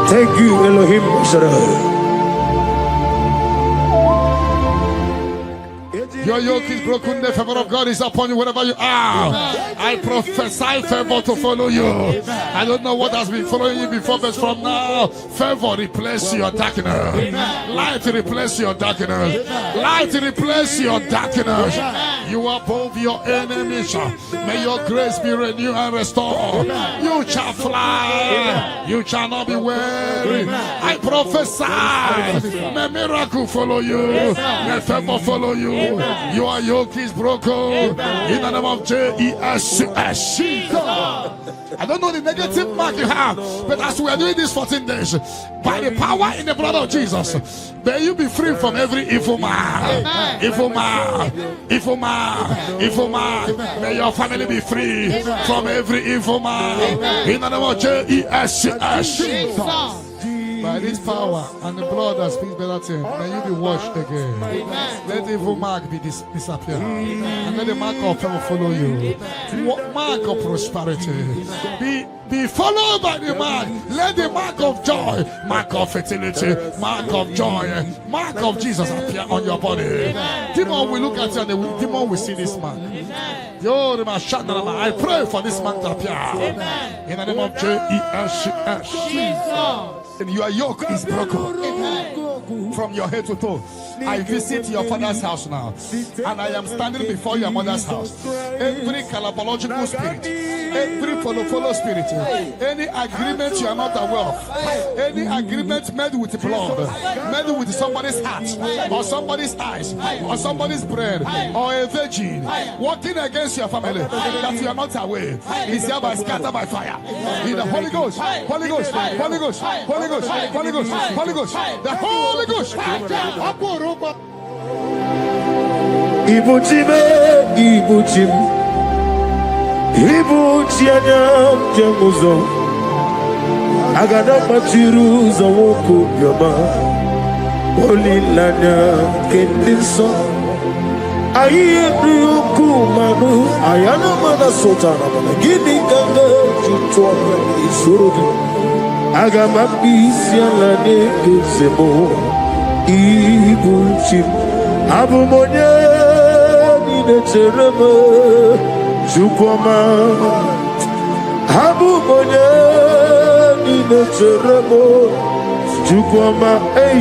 Thank you, Elohim Shaddai. Your yoke is broken, the favor of God is upon you wherever you are. I prophesy favor to follow you. I don't know what has been following you before, but from now, favor replace your darkness. Light replace your darkness. Light replace your darkness. You are above your enemies. May your grace be renewed and restored. You shall fly. You shall not be weary. I prophesy. May miracle follow you. May favor follow you. Your yoke is broken in the name of Jesus. I don't know the negative mark you have, but as we are doing this 14 days, by the power in the blood of Jesus, may you be free from every evil man. Evil man, evil man, evil man. May your family be free from every evil man in the name of Jesus. By this power and the blood that speaks better things, may you be washed again. Let the evil mark be disappear. And let the mark of favor follow you. Mark of prosperity. Be followed by the mark. Let the mark of joy, mark of fertility, mark of joy, mark of Jesus appear on your body. Demon will look at you and the demon will see this mark. I pray for this mark to appear. In the name of Jesus. And your yoke is broken from your head to toe. I visit your father's house now, and I am standing before your mother's house. Every calabological spirit, every follow spirit, any agreement you are not aware of, any agreement made with blood, made with somebody's heart, or somebody's eyes, or somebody's bread, or a virgin, working against your family that you are not aware, is hereby scattered by fire. In the Holy Ghost, Holy Ghost, Holy Ghost, Holy Ghost, Holy Ghost, Holy Ghost, the Holy Ghost. Ibuchime, Ibuchim, Ibuchianyam Jamuzo, Agada Machiruza Woko Yama, Holy Lana Kendinson, Ayuku Manu, Ayana Mana Sotana, Gini Ganga, Chutua, Isuru, Agama Pisialane, Zemo, Ibuchim, Abumonia. Terema Chukwama Abu Monya Nina Teremo Chukwama Hey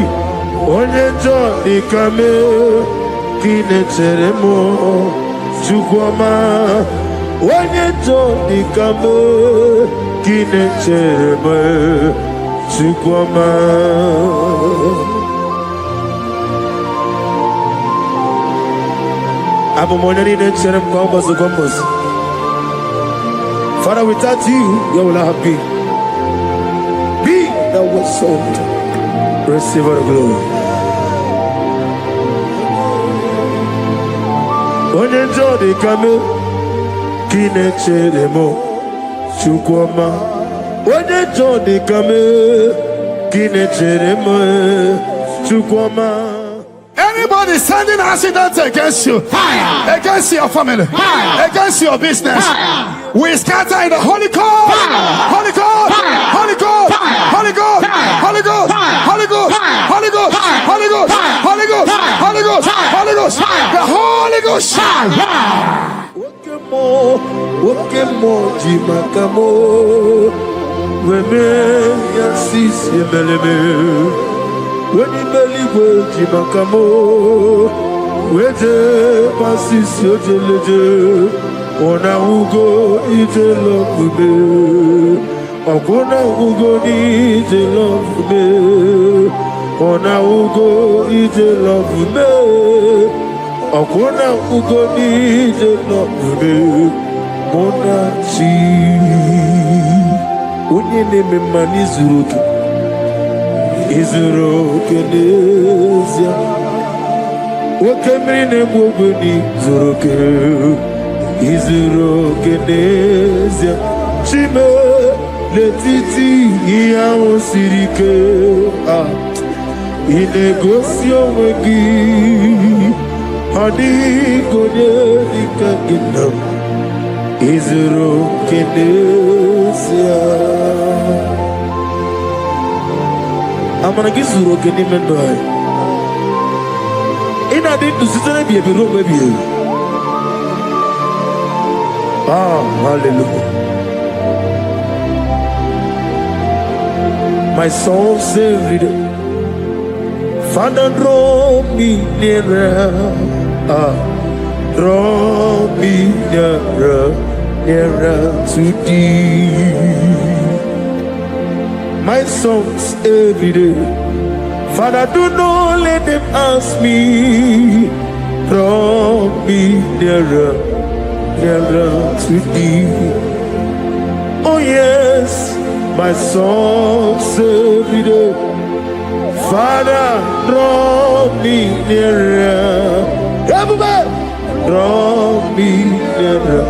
Onyejo Nikame Kine Teremo Chukwama Onyejo Nikame Kine Teremo Chukwama. Father, without you, where will I have been? Be that was sold. Receive all the glory. When you enjoy the camel, Kineche demo, Chukwama. When you enjoy the camel, Kineche demo, Chukwama. Anybody sending accidents against you, fire. Against your family, fire. Against your business, fire. We scatter in the Holy Ghost, Holy Ghost, Holy Ghost, Holy Ghost, Holy Ghost, Holy Ghost, Holy Ghost, Holy Ghost, Holy Ghost, Holy Ghost, Holy Ghost, the Holy Ghost. Wakemo jimakamo, weme yasis yebelebe. When you believe jimakamo, weje pasis yojeleje. Ona ugo ite love me, Ona ugo ite love me, Ona ugo ite love me, Ona ugo ite love me, Mona chi. Unye neme mani zuruki, izuruki nezia. Wakemri ne mwogoni zuruki. Izuro genezia chime letiti iyawo sirike inegosio wegi hadi gonye dikaginam Izuro genezia amana gizuro genimendo ina di dusitane biye rome biye. Ah, hallelujah. My soul saved it. Father, draw me nearer. Draw me nearer, nearer to thee. My songs every day. Father, do not let them ask me. Draw me nearer. Nearer to thee. Oh yes, my soul's every day. Father, draw me nearer. Everybody, draw me nearer,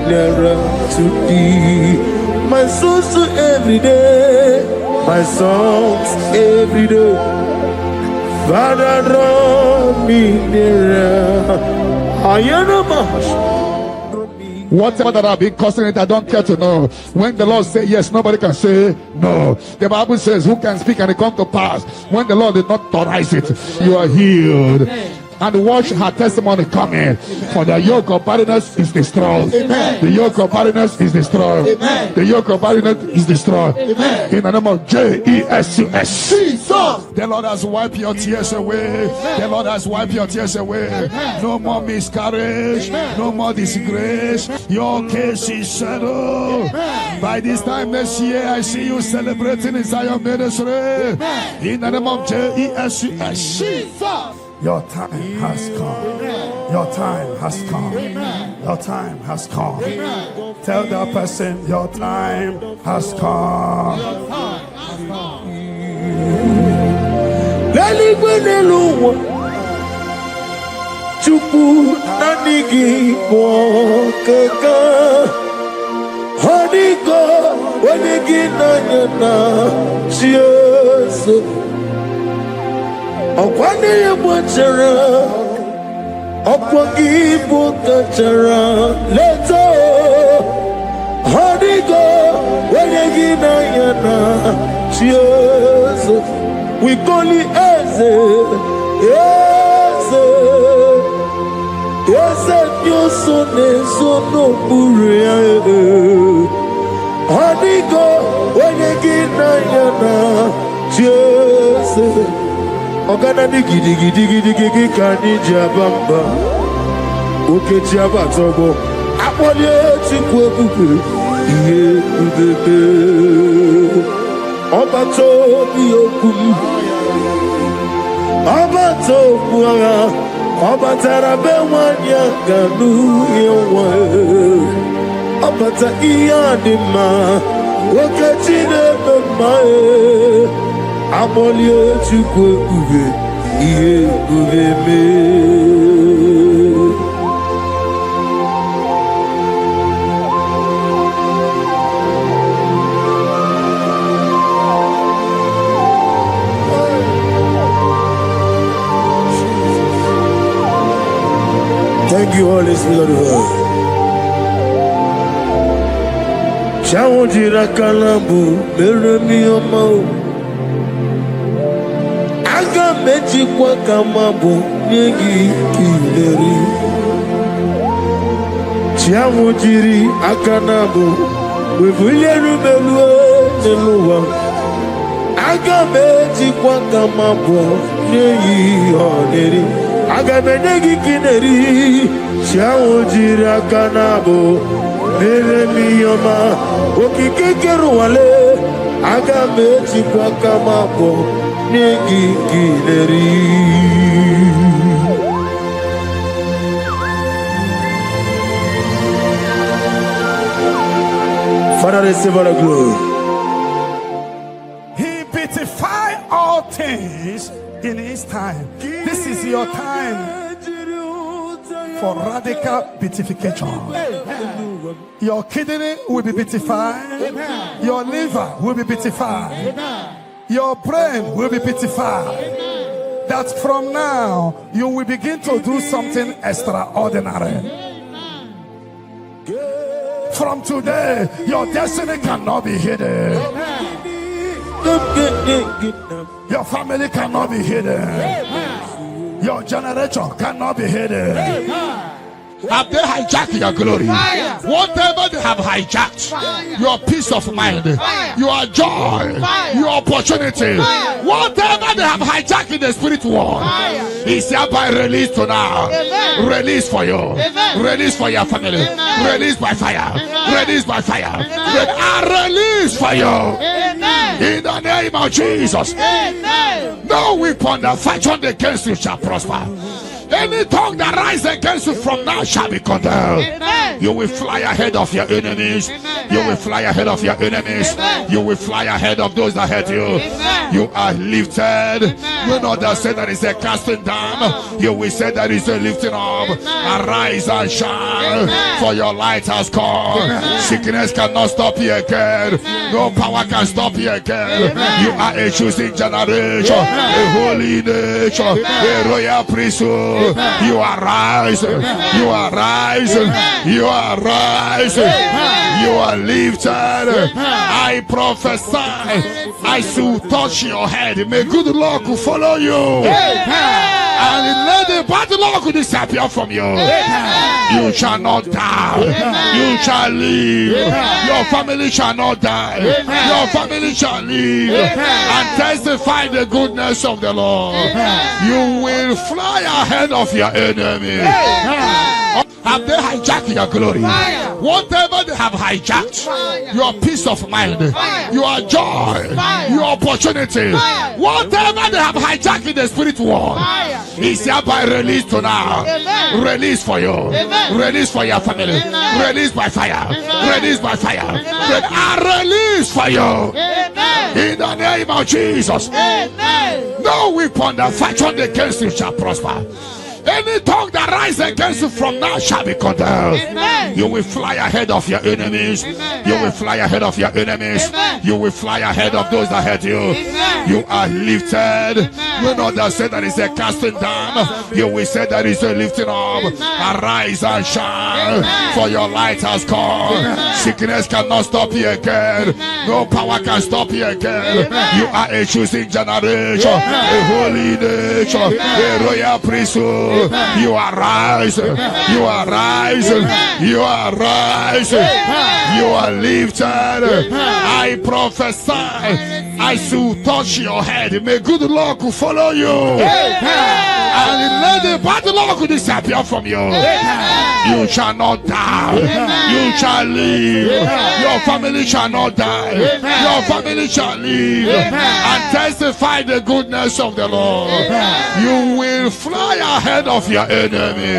nearer to thee. My soul's every day. My soul's every day. Father, draw me nearer. I am a mash. Whatever that I've been causing it, I don't care to know. When the Lord says yes, nobody can say no. The Bible says, who can speak and it come to pass? When the Lord did not authorize it, you are healed. And watch her testimony coming. For the yoke of barrenness is destroyed. Amen. The yoke of barrenness is destroyed. Amen. The yoke of barrenness is destroyed. Amen. In the name of Jesus. The Lord has wiped your tears away. Amen. The Lord has wiped your tears away. Amen. No more miscarriage. Amen. No more disgrace. Your case is settled. Amen. By this time next year, I see you celebrating in Zion ministry. Amen. In the name of Jesus. Your time has come. Amen. Your time has come. Amen. Your time has come. Amen. Tell that person your time has come. Your time has come. Chupu nanigi mokeka Honigo wanigi nanyana Jesus Okwane yemwachara Okwangi bukachara Leto Honigo wanigi nanyana Jesus We call it Eze Eze Eze Nyosone Sono Buria Honigo wanigi nanyana Jesus Ogana ni gidi kani jabamba Oke jaba togo Apolye chikwe kuku Iye kubebe Oba tobi okum Oba tobu aga Oba tarabe wanya Ganu yewa Abata iyadima Wakachine bemae Amolie chukwe uve Iye uve me Thank you, Holy Spirit of God. Chawojira kalambu meremi omo. Aga meji kwa kamabu nyegi kileri. Chawojiri akanabu webuyeru melue neluwa. Aga meji kwa kamabu nyegi oneri. Aga menegi kineri. Chawojiri akanabu meremi oma. Okikekeru wale aga meji kwa kamapo negi kileri. Father, receive all the glory. He beautified all things in his time. This is your time for radical beatification. Your kidney will be beatified. Your liver will be beatified. Your brain will be beatified. That from now you will begin to do something extraordinary. From today, your destiny cannot be hidden. Your family cannot be hidden. Your generation cannot be hidden. Have they hijacked your glory? Fire. Whatever they have hijacked, your peace of mind, your joy, your opportunity, whatever they have hijacked in the spirit world, is hereby released to now. Release for you, release for your family, release by fire, release by fire, release for you. In the name of Jesus. No weapon that fight against you shall prosper. Any tongue that rises against you from now shall be condemned. You will fly ahead of your enemies. You will fly ahead of your enemies. You will fly ahead of those that hurt you. You are lifted. You know that say that is a casting down. You will say that is a lifting up. Arise and shine, for your light has come. Sickness cannot stop you again. No power can stop you again. You are a choosing generation, a holy nation, a royal priesthood. You are rising, you are rising, you are rising, you are lifted. I prophesy, I shall touch your head. May good luck follow you, and let the bad luck disappear from you. You shall not die, you shall live. Your family shall not die, your family shall live and testify the goodness of the Lord. You will fly ahead of your enemy. Have they hijacked your glory? Whatever they have hijacked, your peace of mind, your joy, your opportunity, whatever they have hijacked in the spirit world, is hereby released to now. Release for you, release for your family, release by fire, release by fire, release for you. In the name of Jesus. No weapon that fight against you shall prosper. Any tongue that rises against you from now shall be condemned. You will fly ahead of your enemies. You will fly ahead of your enemies. You will fly ahead of those that hurt you. You are lifted. You know that say that is a casting down. You will say that is a lifting up. Arise and shine, for your light has come. Sickness cannot stop you again. No power can stop you again. You are a choosing generation, a holy nation, a royal priesthood. You are rising, you are rising, you are rising, you are lifted. I prophesy, I shall touch your head. May good luck follow you, and let the bad luck disappear from you. You shall not die, you shall live. Your family shall not die, your family shall live and testify the goodness of the Lord. You will fly ahead of your enemy.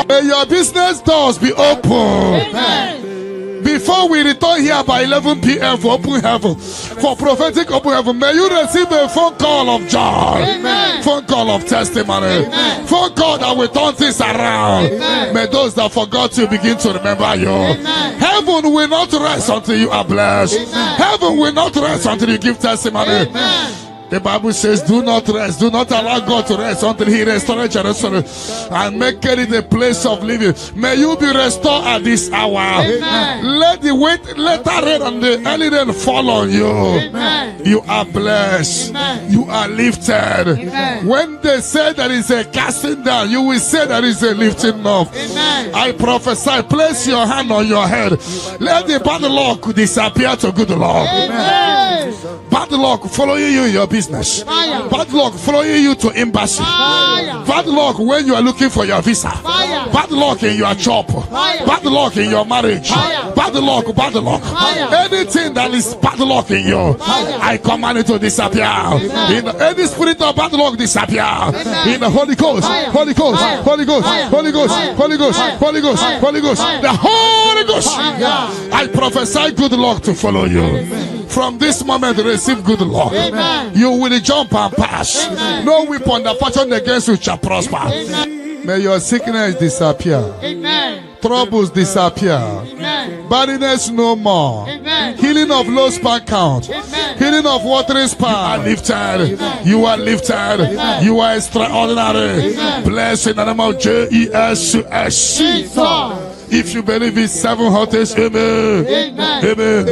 May your business doors be open. Amen. Before we return here by 11 p.m. for open heaven, for prophetic open heaven, may you receive a phone call of joy, Amen. phone call of testimony, Amen. phone call that will turn things around. Amen. May those that forgot you begin to remember you. Amen. Heaven will not rest until you are blessed. Amen. Heaven will not rest until you give testimony. Amen. The Bible says, do not rest, do not allow God to rest until he restores Jerusalem and make it a place of living. May you be restored at this hour. Amen. Let the rain and the early rain fall on you. Amen. You are blessed. Amen. You are lifted. Amen. When they say there is a casting down, you will say there is a lifting up. Amen. I prophesy, place your hand on your head. Let the bad luck disappear to good luck. Amen. Bad luck following you in your business. Fire. Bad luck following you to embassy. Fire. Bad luck when you are looking for your visa. Fire. Bad luck in your job. Fire. Bad luck in your marriage. Fire. Bad luck, bad luck. Fire. Anything that is bad luck in you, Fire. I command it to disappear. In any spirit of bad luck disappear. Amen. In the Holy Ghost, Fire. Holy Ghost, Fire. Holy Ghost, Fire. Holy Ghost, Fire. Holy Ghost, Fire. Holy Ghost, Fire. Holy Ghost, Fire. the Holy Ghost. Fire. I prophesy good luck to follow you. From this moment, receive good luck. Amen. You will jump and pass. Amen. No weapon that fashion against you shall prosper. Amen. May your sickness disappear. Amen. Troubles disappear. Amen. Barrenness no more. Amen. Healing of low sperm count. Amen. Healing of watering sperm. You are lifted. You are lifted. You are extraordinary. Amen. Blessed in the name of Jesus. Jesus. If you believe it, 7 hottest, amen. Amen. Amen.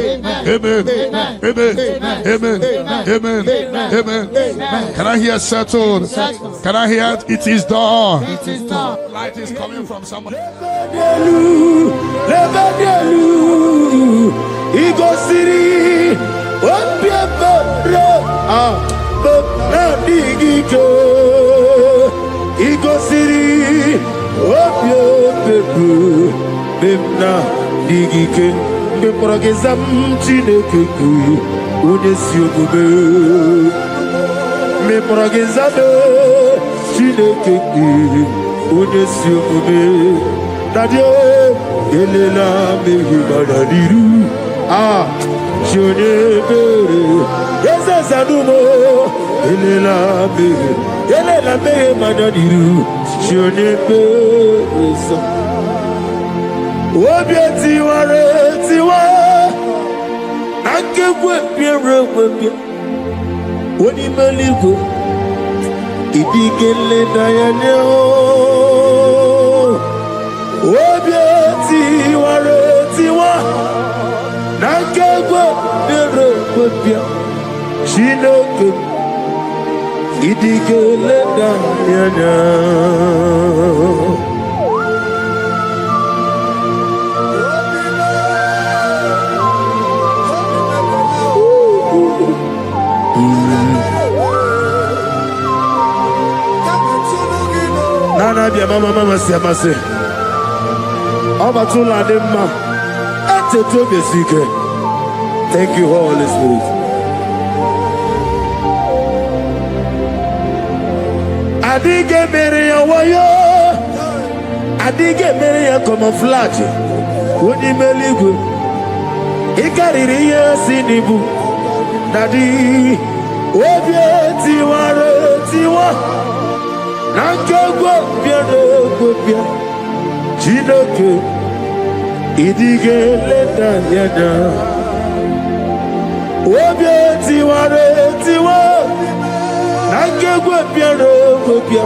Amen. Amen. Amen. Amen. Amen. Can I hear settled? Can I hear it is done? It is done. Light is coming from someone. Memna digike memprogezam chineke ku onye si omume memprogezado chineke ku onye si omume dadio elela mehi badadiru shone bere ezazanumo elela mehi badadiru shone bere Obi tiware tiwa Nakekwe piere webia Oni meligo Idigele dayane Obi tiware tiwa Nakekwe piere webia Shinoke Idigele dayane Nana bia mama siamase Obatula demma Ete to besike. Thank you, Holy Spirit. Adige meria wayo Adige meria camouflage Woni meligo Ikariri ya sinibu Nadi Obieti tiwa Nankegwa biano gobia Chinoke Idige leta nyada Obieti tiwa Nankegwa biano gobia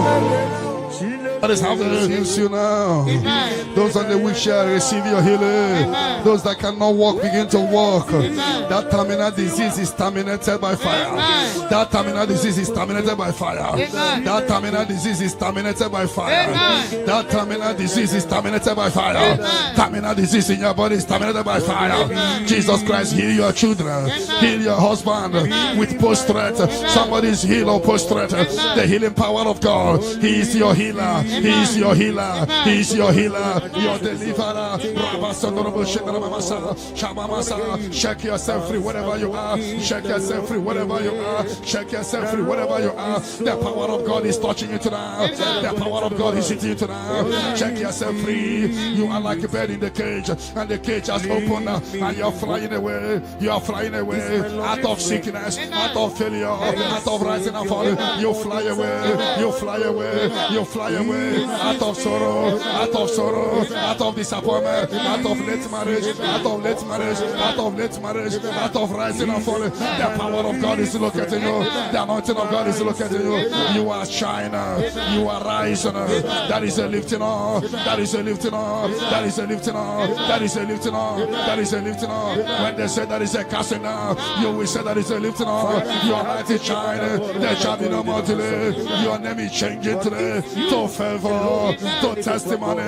That is how they use you now. Amen. Those on the wheelchair receive your healing. Amen. Those that cannot walk begin to walk. Amen. That terminal disease is terminated by fire. Amen. That terminal disease is terminated by fire. Amen. That terminal disease is terminated by fire. Amen. That terminal disease is terminated by fire. Amen. Terminal disease in your body is terminated by fire. Amen. Jesus Christ, heal your children. Amen. Heal your husband. Amen. With post-threat. Somebody is healed or post-threat. The healing power of God. He is your healer. He's your healer. He's your healer. Your deliverer. Shake yourself free wherever you are. Shake yourself free wherever you are. Shake yourself free wherever you are. The power of God is touching you tonight. The power of God is hitting you tonight. Shake yourself free. You are like a bird in the cage, and the cage has opened, and you're flying away. You are flying away out of sickness, out of failure, out of rising and falling. You fly away. You fly away. You fly away out of sorrow, out of sorrow, out of disappointment, out of late marriage, out of late marriage, out of late marriage, out of rising and falling. The power of God is locating you. The anointing of God is locating you. You are shining. You are rising. That is a lifting up. That is a lifting up. That is a lifting up. That is a lifting up. That is a lifting up. When they say that is a casting down, you will say that is a lifting up. Your light is shining. There shall be no more delay. Your name is changing today to favor, to testimony,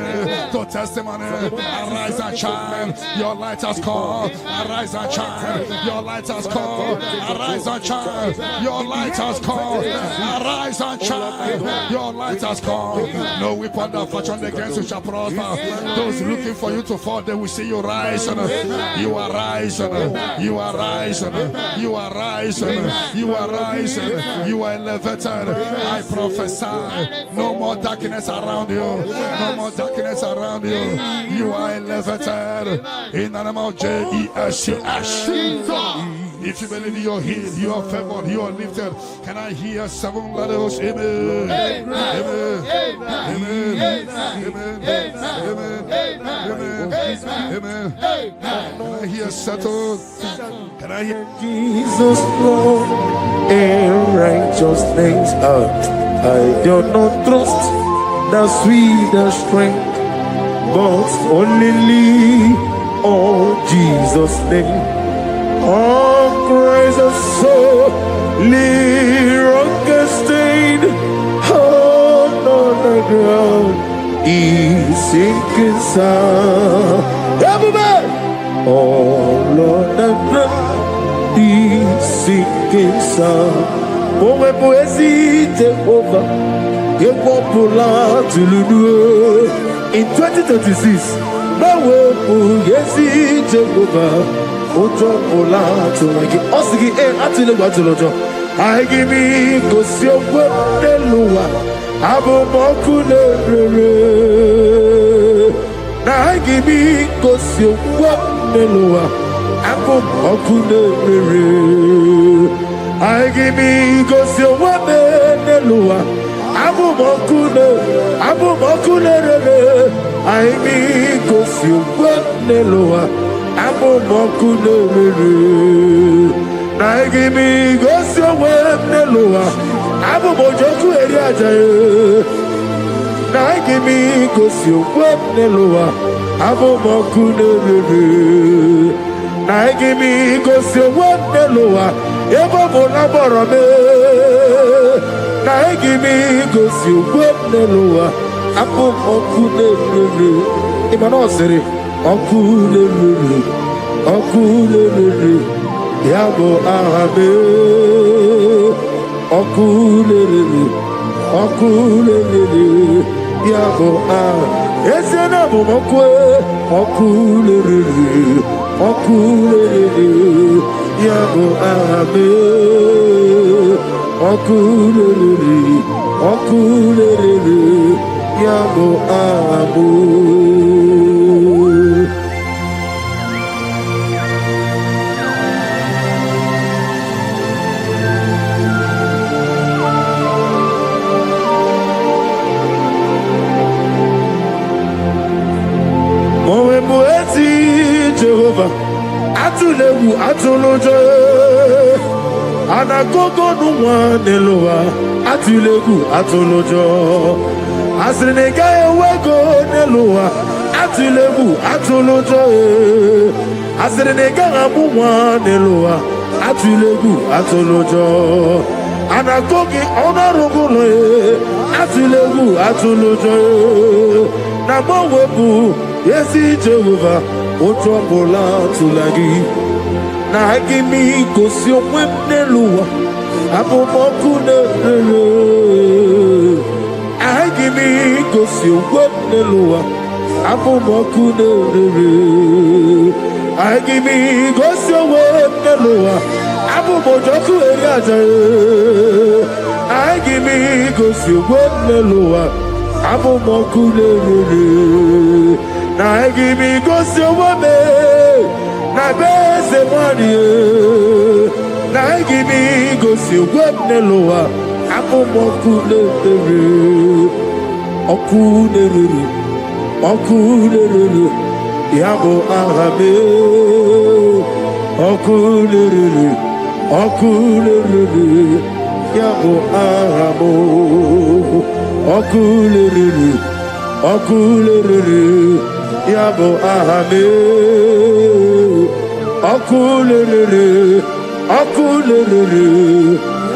to testimony. Arise and shine. Your light has come. Arise and shine. Your light has come. Arise and shine. Your light has come. Arise and shine. Your light has come. No weapon that fashioned against you shall prosper. Those looking for you to fall, they will see you rise. You are rising. You are rising. You are rising. You are rising. You are elevated. I prophesy. No more darkness around you. No more darkness around you. You are elevated. In the name of Jesus. If you believe you are healed, you are favored, you are lifted. Can I hear 7 letters? Amen. Amen. Amen. Amen. Amen. Amen. Can I hear settled? Can I hear Jesus Lord and righteousness? I do not trust the sweetest strength, but only on Jesus' name. All praise the soul, rock-stained, on the ground, is sinking sound. Everybody! Oh Lord, the ground is sinking sound. Oh, my poesy, take over. You won't pull out to Lulu. In 2036, my way, poesy, take over. Ojo pola to like osigi atile gba to lojo I give me go si ogbo deluwa abo moku le rere na I give me go si ogbo deluwa abo moku le rere I give me go si ogbo deluwa abo moku le rere I give me go si ogbo deluwa Abo moku nerere, na igimi gosi owe neluwa. Abo mojoku eri ajaye, na igimi gosi owe neluwa. Abo moku nerere, na igimi gosi owe neluwa. Ebo monaboro me, na igimi gosi owe neluwa. Abo moku nerere, imano sere. Okulele, yabo ahabe. Okulele, yabo ah. Esena bomokwe. Okulele, yabo ahabe. Okulele, yabo ahabu. Jehovah, atulewu atulojo, anagogo nuwa nelowa, atulewu atulojo, asrinega ewego nelowa, atulewu atulojo, asrinega amuwa nelowa, atulewu atulojo, anagogi onarugulo, atulewu atulojo, namowebu yesi Jehovah. Otropola tulagi na agimi kosi omweneluwa abomoku nerere give me go see what the Lord. Abu Mokune. I give me go see what the Lord. Abu Mojoku Eriaja. I give me go see what the Lord. Abu Mokune. I give me go see what me. Na bese money. Na give me go see what the Lord. Abu Mokune. Okune. Yabo Arabe. Okune. Yabo Arabo. Okune. Yabo Arabe. Okune.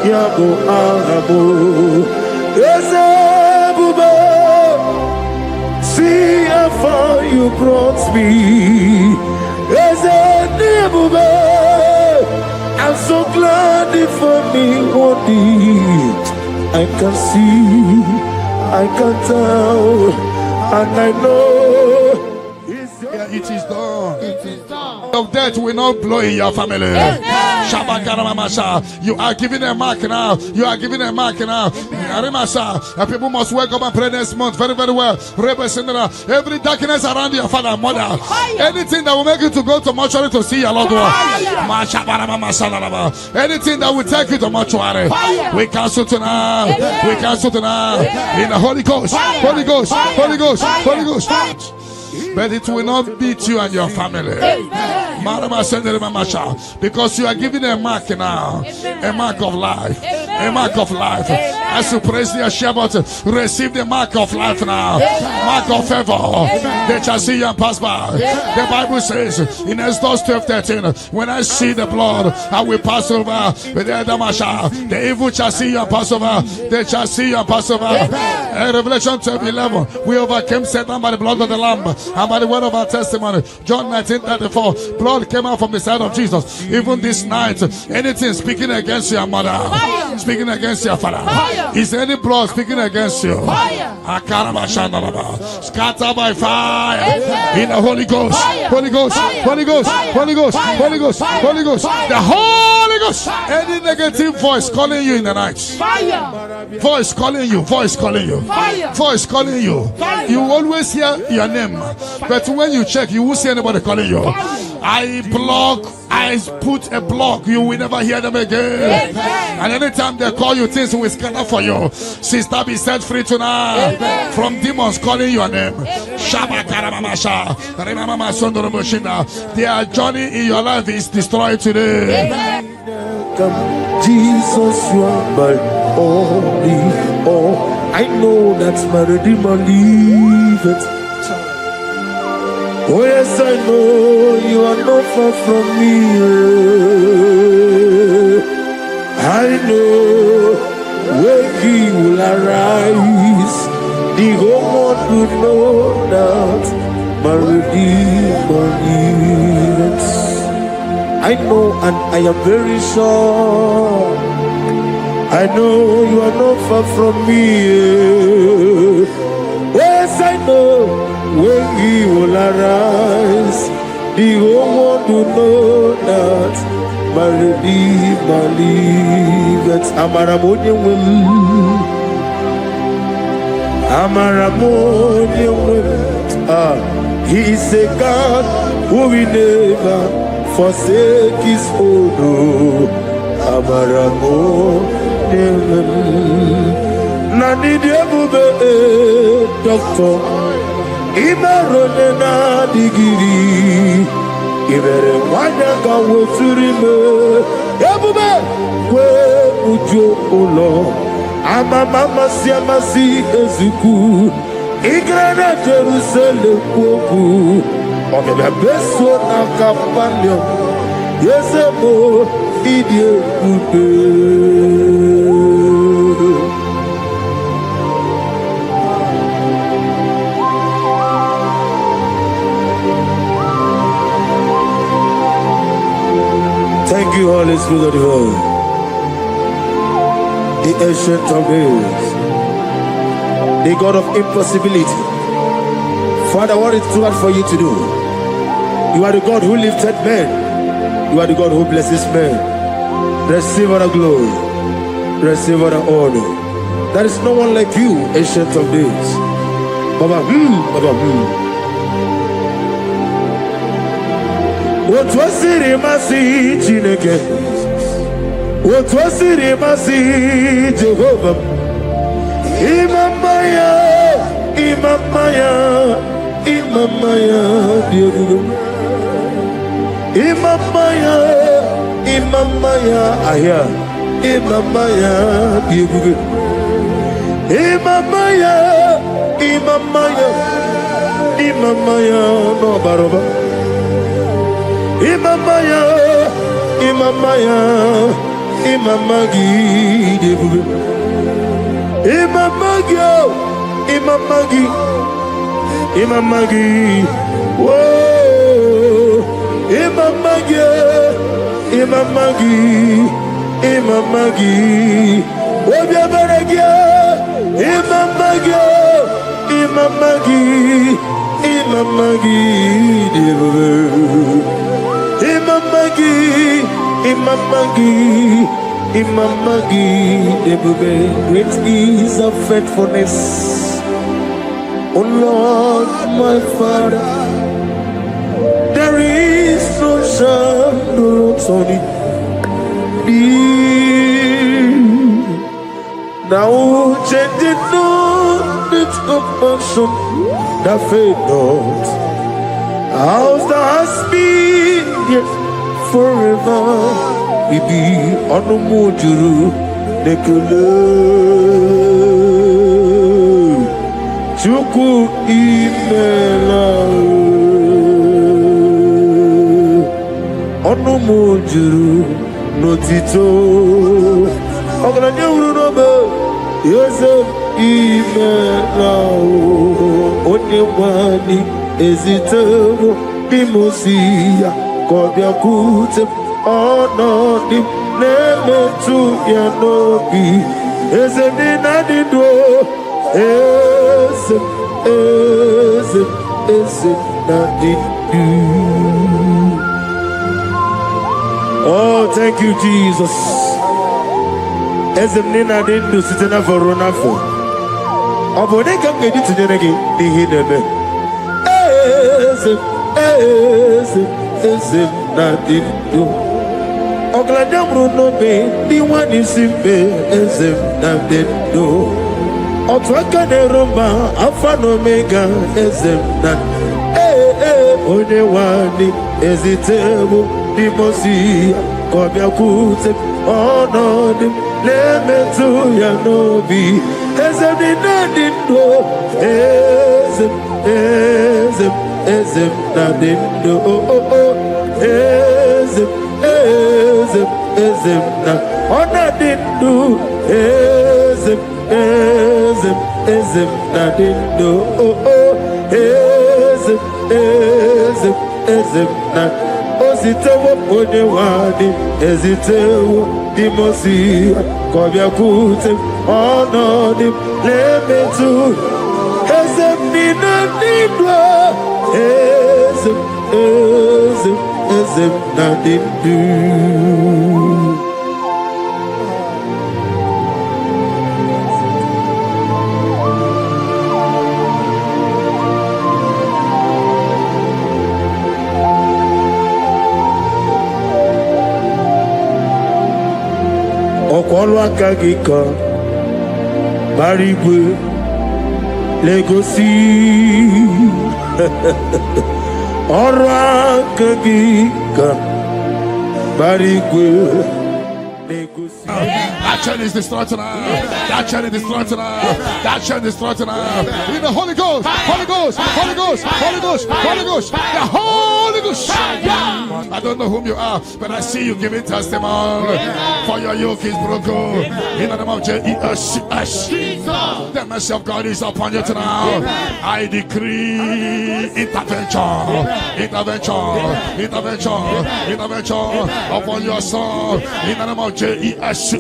Yabo Arabo. Ezebube. See how far you brought me. Ezebube. I'm so glad for me one day. I can see, I can tell, and I know. Yeah, it is done. It is done. Of death will not blow in your family. You are giving a mark now. You are giving a mark now. People must wake up and pray next month very, very well. Every darkness around your father and mother, anything that will make you to go to mortuary to see your loved one, anything that will take you to mortuary, we cancel tonight. We cancel tonight in the Holy Ghost. Holy Ghost. Holy Ghost. Holy Ghost. But it will not beat you and your family. Because you are giving a mark now. A mark of life. A mark of life. As you praise the Shabbat, receive the mark of life now. Mark of favor. They shall see you and pass by. The Bible says in Exodus 12:13, when I see the blood, I will pass over. The evil shall see you and pass over. They shall see you and pass over. Revelation 12:11, we overcame Satan by the blood of the Lamb and by the word of our testimony. John 19:34, blood came out from the side of Jesus. Even this night, anything speaking against your mother, speaking against your father, is there any blood speaking against you? Scatter by fire in the Holy Ghost. Holy Ghost. Holy Ghost. Holy Ghost. Holy Ghost. Holy Ghost. The Holy Ghost. Any negative voice calling you in the night, voice calling you, voice calling you, voice calling you. You always hear your name, but when you check, you won't see anybody calling you. I put a block. You will never hear them again. And anytime they call you, things will scatter for you. Sister, be set free tonight from demons calling your name. Their journey in your life is destroyed today. Jesus, you are my only all. I know that's my Redeemer liveth. Oh yes, I know you are not far from me. I know when he will arise, the whole world will know that my Redeemer lives. I know and I am very sure. I know you are not far from me. Yes, I know when he will arise, the whole world will know that my Redeemer liveth. Amaramonium will. He is a God who will never forsake his own. Nani diabube doctor Imarone na digiri Ibere wanyanga weturime Yabube kwe ujo ulo Ama mama siamasi ezuku Igrana Jerusalem kwoku Okebe beso na kapalyo Yesebo idie kude. Thank you, Holy Spirit of God, the ancient of days, the God of impossibility. Father, what is too hard for you to do? You are the God who lifted men. You are the God who blesses men. Receive all the glory. Receive all the honor. There is no one like you, ancient of days. Baba, Baba, What was it in my seat, Chineke? What was it in my seat, Jehovah? Imamaya, Imamaya, Imamaya, Imamaya, Imamaya, Aya, Imamaya, Imamaya, Imamaya, Imamaya, no baroba. Imamaya, Imamaya, Imamagi, Imamagi, Imamagi, Imamagi, whoa, Imamagi, Imamagi, Imamagi, Obiabaragia, Imamagi, Imamagi, Imamagi, Imamagi, Imamagi, Imamagi, great is of faithfulness, O Lord, my Father. There is no shadow on thee. Now changing not its compassion that fade not. How's the husband yet forever? We be on the mojuru nekule chuku imela on the mojuru notito oglanya uru no be Yosef imela onye wani ezitebo bimosia kobia kute onodim nemetu ya nobi ezemi nadido ezem nadido. Oh, thank you, Jesus. Ezem nadido sitena foronafo obode kam gedi tunyenegi dihinebe ezem nadido Ogladamru no be the one is simple ezem nadido Otwaka de Roma Alpha no Omega ezem na One wani ezitebo dimosi kobia kute onodim lemetu ya nobi ezem nadido ezem nadido ezem na onadido ezem nadido ezem na ositewo one wadi ezitewo dimosi kobia kute onodim lemetu ezem nadido ezem nadido. Ọkwọlụ aka gị ka bara igwe legosi ọrụ aka gị ka bara igwe legosi. That chain is destroyed tonight. That chain is destroyed tonight. That chain is destroyed tonight. In the Holy Ghost, Holy Ghost, Holy Ghost, Holy Ghost, Holy Ghost, the Holy Ghost. I don't know whom you are, but I see you giving testimony. For your yoke is broken. In the name of Jesus, the mercy of God is upon you tonight. I decree intervention, intervention, intervention, intervention upon your soul. In the name of Jesus.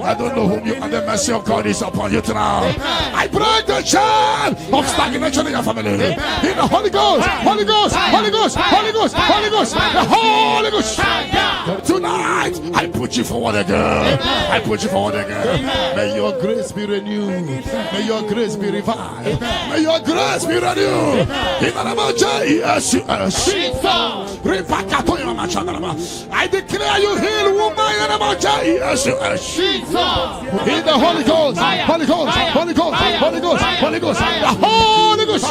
I don't know whom you are. The mercy of God is upon you tonight. I break the chain of stagnation in your family. In the Holy Ghost, Holy Ghost, Holy Ghost, Holy Ghost, Holy Ghost, the Holy Ghost. Tonight, I put you forward again. I put you forward again. May your grace be renewed. May your grace be revived. May your grace be renewed. In the name of Jesus. I declare you heal woman in the name of Jesus. In the Holy Ghost, Holy Ghost, Holy Ghost, Holy Ghost, Holy Ghost, the Holy Ghost.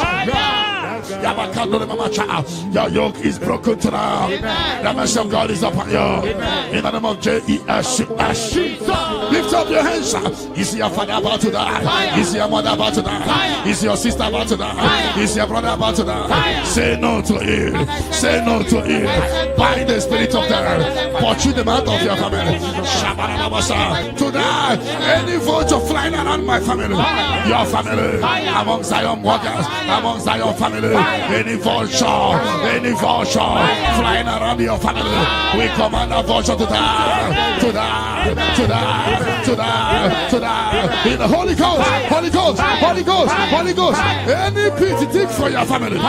Your yoke is broken tonight. The mercy of God is upon you. In the name of Jesus. Lift up your hands. Is your father about to die? Is your mother about to die? Is your sister about to die? Is your brother about to die? Say no to it. Say no to it. Bind the spirit of death. Pursue them out of your family. Tonight, any vulture flying around my family, your family, among Zion walkers, among Zion family, any vulture flying around your family, we command a vulture to die, to die, to die, to die, to die. In the Holy Ghost, Holy Ghost, Holy Ghost, Holy Ghost. Any pit dig for your family.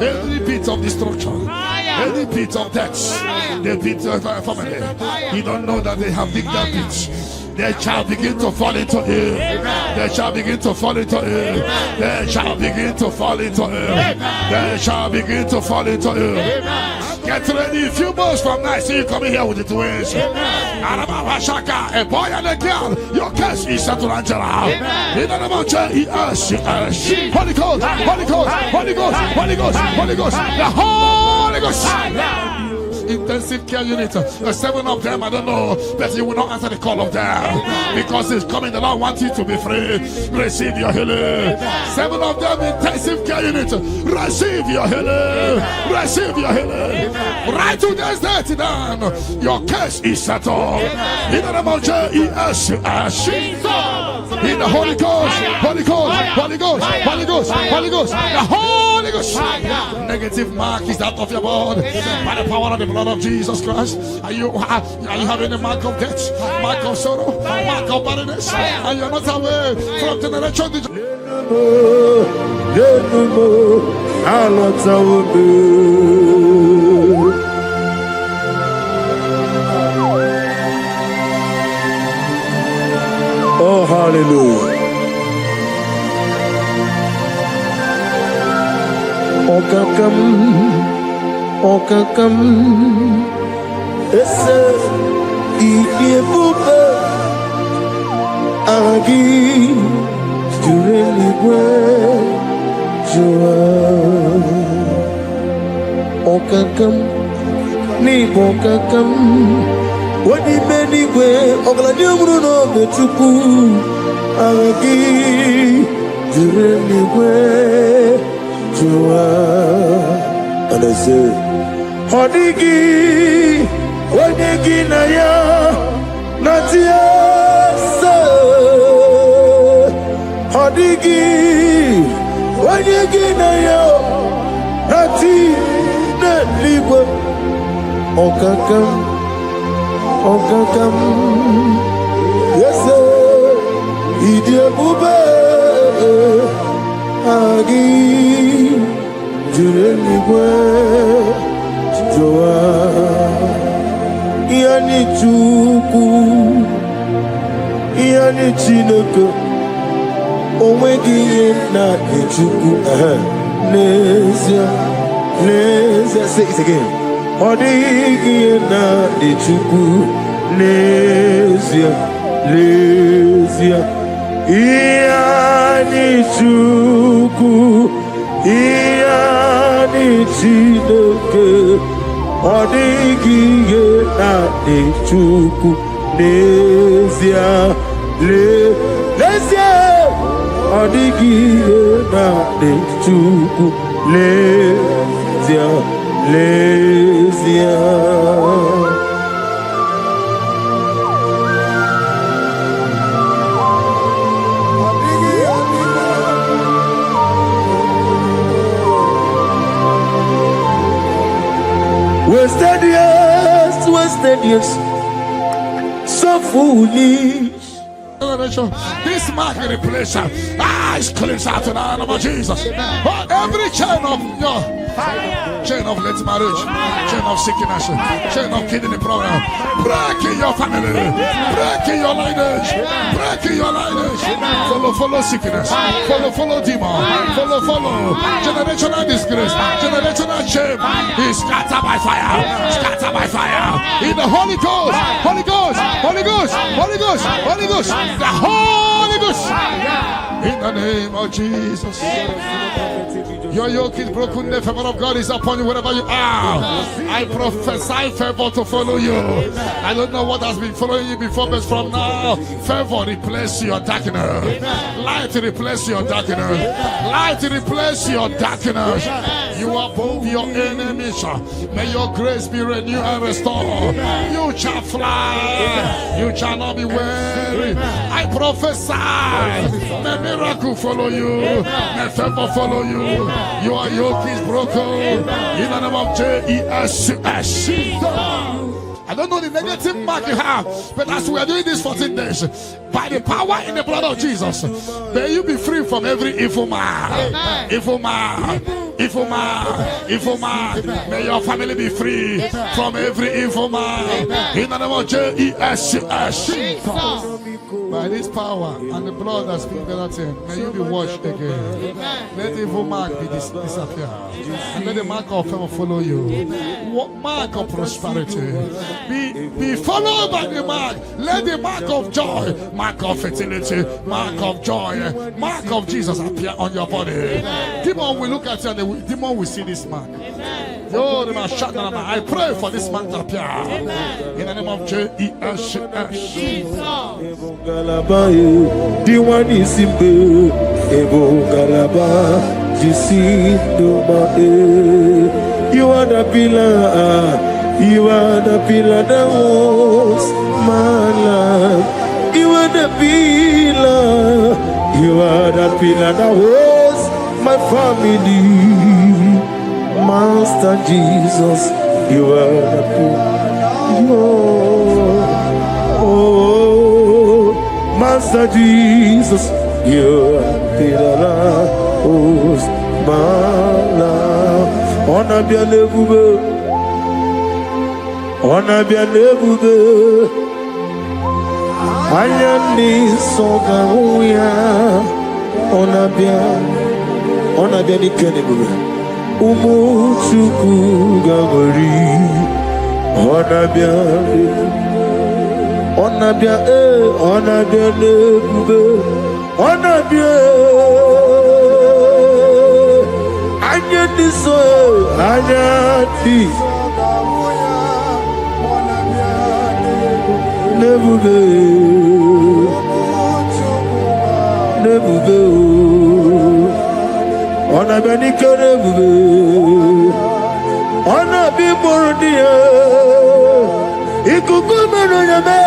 Any pit of destruction, any pit of death, the pit of your family. You don't know that they have digged that pit. They shall begin to fall into it. They shall begin to fall into it. They shall begin to fall into it. They shall begin to fall into it. Get ready. A few months from now, see you coming here with the twins. A boy and a girl. Your case is settled, Angela. In the name of Jesus. Holy Ghost, Holy Ghost, Holy Ghost, Holy Ghost, Holy Ghost, the Holy Ghost. Intensive care unit, 7 of them, I don't know, but you will not answer the call of them because it's coming. The Lord wants you to be free. Receive your healing. 7 of them, intensive care unit, receive your healing. Receive your healing. Right to this day down. Your case is settled. In the name of Jesus. In the Holy Ghost, Holy Ghost, Holy Ghost, Holy Ghost, Holy Ghost, the Holy Ghost. Negative mark is out of your body by the power of the blood of Jesus Christ. Are you having a mark of death, mark of sorrow, mark of barrenness, and you're not away from generation to generation? Oh, hallelujah. Okakam ese EBUKA agi jureligwe jua okakam ni bokakam wadi benigwe oglani umruno betuku agi jureligwe jua. And I say, Hodigi, Wadigi Naya, Natia, Hodigi, Wadigi Naya, Nati, Naliba, Okakam, yes, Idiabube, Agi. Jureligwe joa yani chuku yani chineke onwegi na chuku nezia say it again odigi na chuku nezia yani chuku yani chineke odigi na chuku nezia odigi na chuku nezia wasted years so foolish. This mark in the place, it's cleansed out in the name of Jesus. But every chain of your chain of late marriage, chain of sickness, chain of kidney problem, break in your family, break in your lineage, break in your lineage. Follow sickness, follow demon, follow generational disgrace, generational shame. Be scattered by fire, scattered by fire. In the Holy Ghost, Holy Ghost, Holy Ghost, Holy Ghost, Holy Ghost. The Holy Ghost in the name of Jesus. Your yoke is broken, the favor of God is upon you wherever you are. I prophesy favor to follow you. I don't know what has been following you before, but from now, favor replace your darkness. Light replace your darkness. Light replace your darkness. You are above your enemies. May your grace be renewed and restored. You shall fly. You shall not be weary. I prophesy. May miracle follow you. May favor follow you. Your yoke is broken. In the name of Jesus. I don't know the negative mark you have, but as we are doing this 14 days, by the power in the blood of Jesus, may you be free from every evil man. Evil man. Evil man, evil man. May your family be free from every evil man. In the name of Jesus. By this power and the blood that speaks better things, may you be washed again. Let the evil mark be disappear. And let the mark of favor follow you. Mark of prosperity. Be followed by the mark. Let the mark of joy, mark of fertility, mark of joy, mark of Jesus appear on your body. Demon will look at you and the demon will see this mark. I pray for this mark to appear. In the name of Jesus. You are the pillar. You are the pillar that holds my life. You are the pillar. You are the pillar that holds my family. Master Jesus, you are the pillar. Oh, Master Jesus, you are the pillar that holds my life. On a bien levé. On a bien évolué, Ayani Songaouya, on a bien évolué, Umuchuku Gagori, on a bien évolué, on a bien Ayani Ayani. Nebuge, on a benica nebuge, on a bimordia, Ikukumanoyame,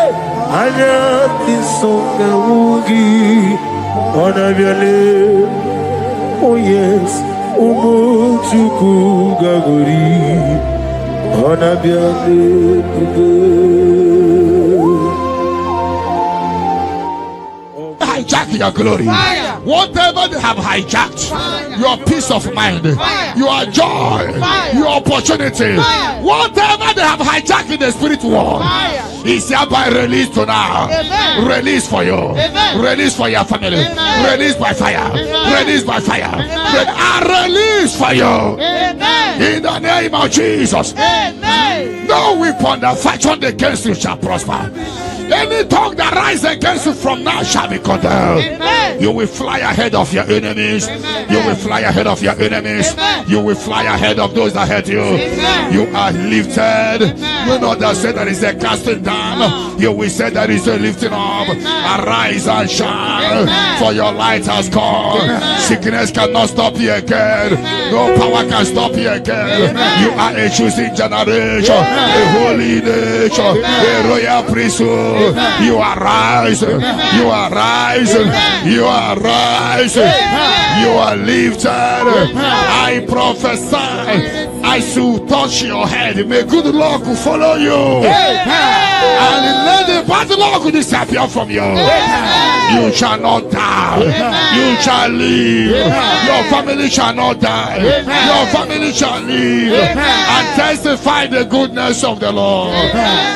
Ayati Songaougi, on a viale, oh yes, Umuchuku Gagori, on a viale. Hijack your glory. Fire. Whatever they have hijacked, fire. Your peace of mind, fire. Your joy, fire. Your opportunity, fire. Whatever they have hijacked in the spirit world, is hereby released to now. Amen. Release for you. Amen. Release for your family. Amen. Release by fire. Amen. Release by fire. Release for you. Amen. In the name of Jesus. Amen. No weapon that fashioned against you shall prosper. Any tongue that rises against you from now shall be condemned. Amen. You will fly ahead of your enemies. Amen. You will fly ahead of your enemies. Amen. You will fly ahead of those that hate you. Amen. You are lifted. Amen. You know that say there is a casting down. You will say there is a lifting up. Amen. Arise and shine. Amen. For your light has come. Amen. Sickness cannot stop you again. Amen. No power can stop you again. Amen. You are a choosing generation. Amen. A holy nation. Amen. A royal priesthood. Amen. You are rising. Amen. You are rising. Amen. You are rising. Amen. You are lifted. Amen. I prophesy. I should touch your head. May good luck follow you. Amen. And let the Bad luck will disappear from you. You shall not die. You shall live. Your family shall not die. Your family shall live and testify the goodness of the Lord.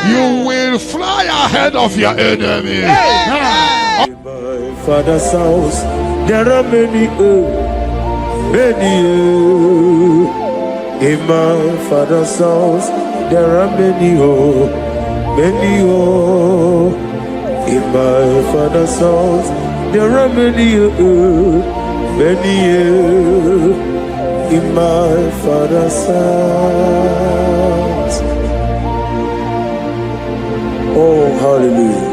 You will fly ahead of your enemy. In my father's house, there are many, in my father's house, there are many, many, in my father's house, there are many, many, in my father's house. Oh, hallelujah.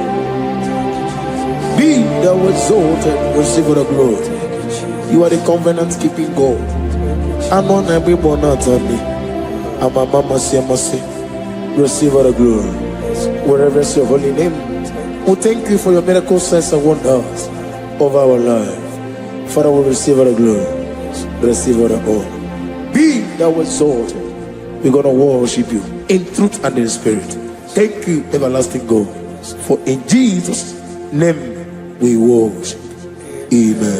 Be thou exalted, receive the glory. You are the covenant keeping God. I'm on every born out of me. I'm a mama, say, receive the glory. Wherever is your holy name. We thank you for your miracle signs and wonders over our life. Father, we receive the glory. Receive the honor. Be thou exalted. We're going to worship you in truth and in spirit. Thank you, everlasting God. For in Jesus' name we worship. Amen.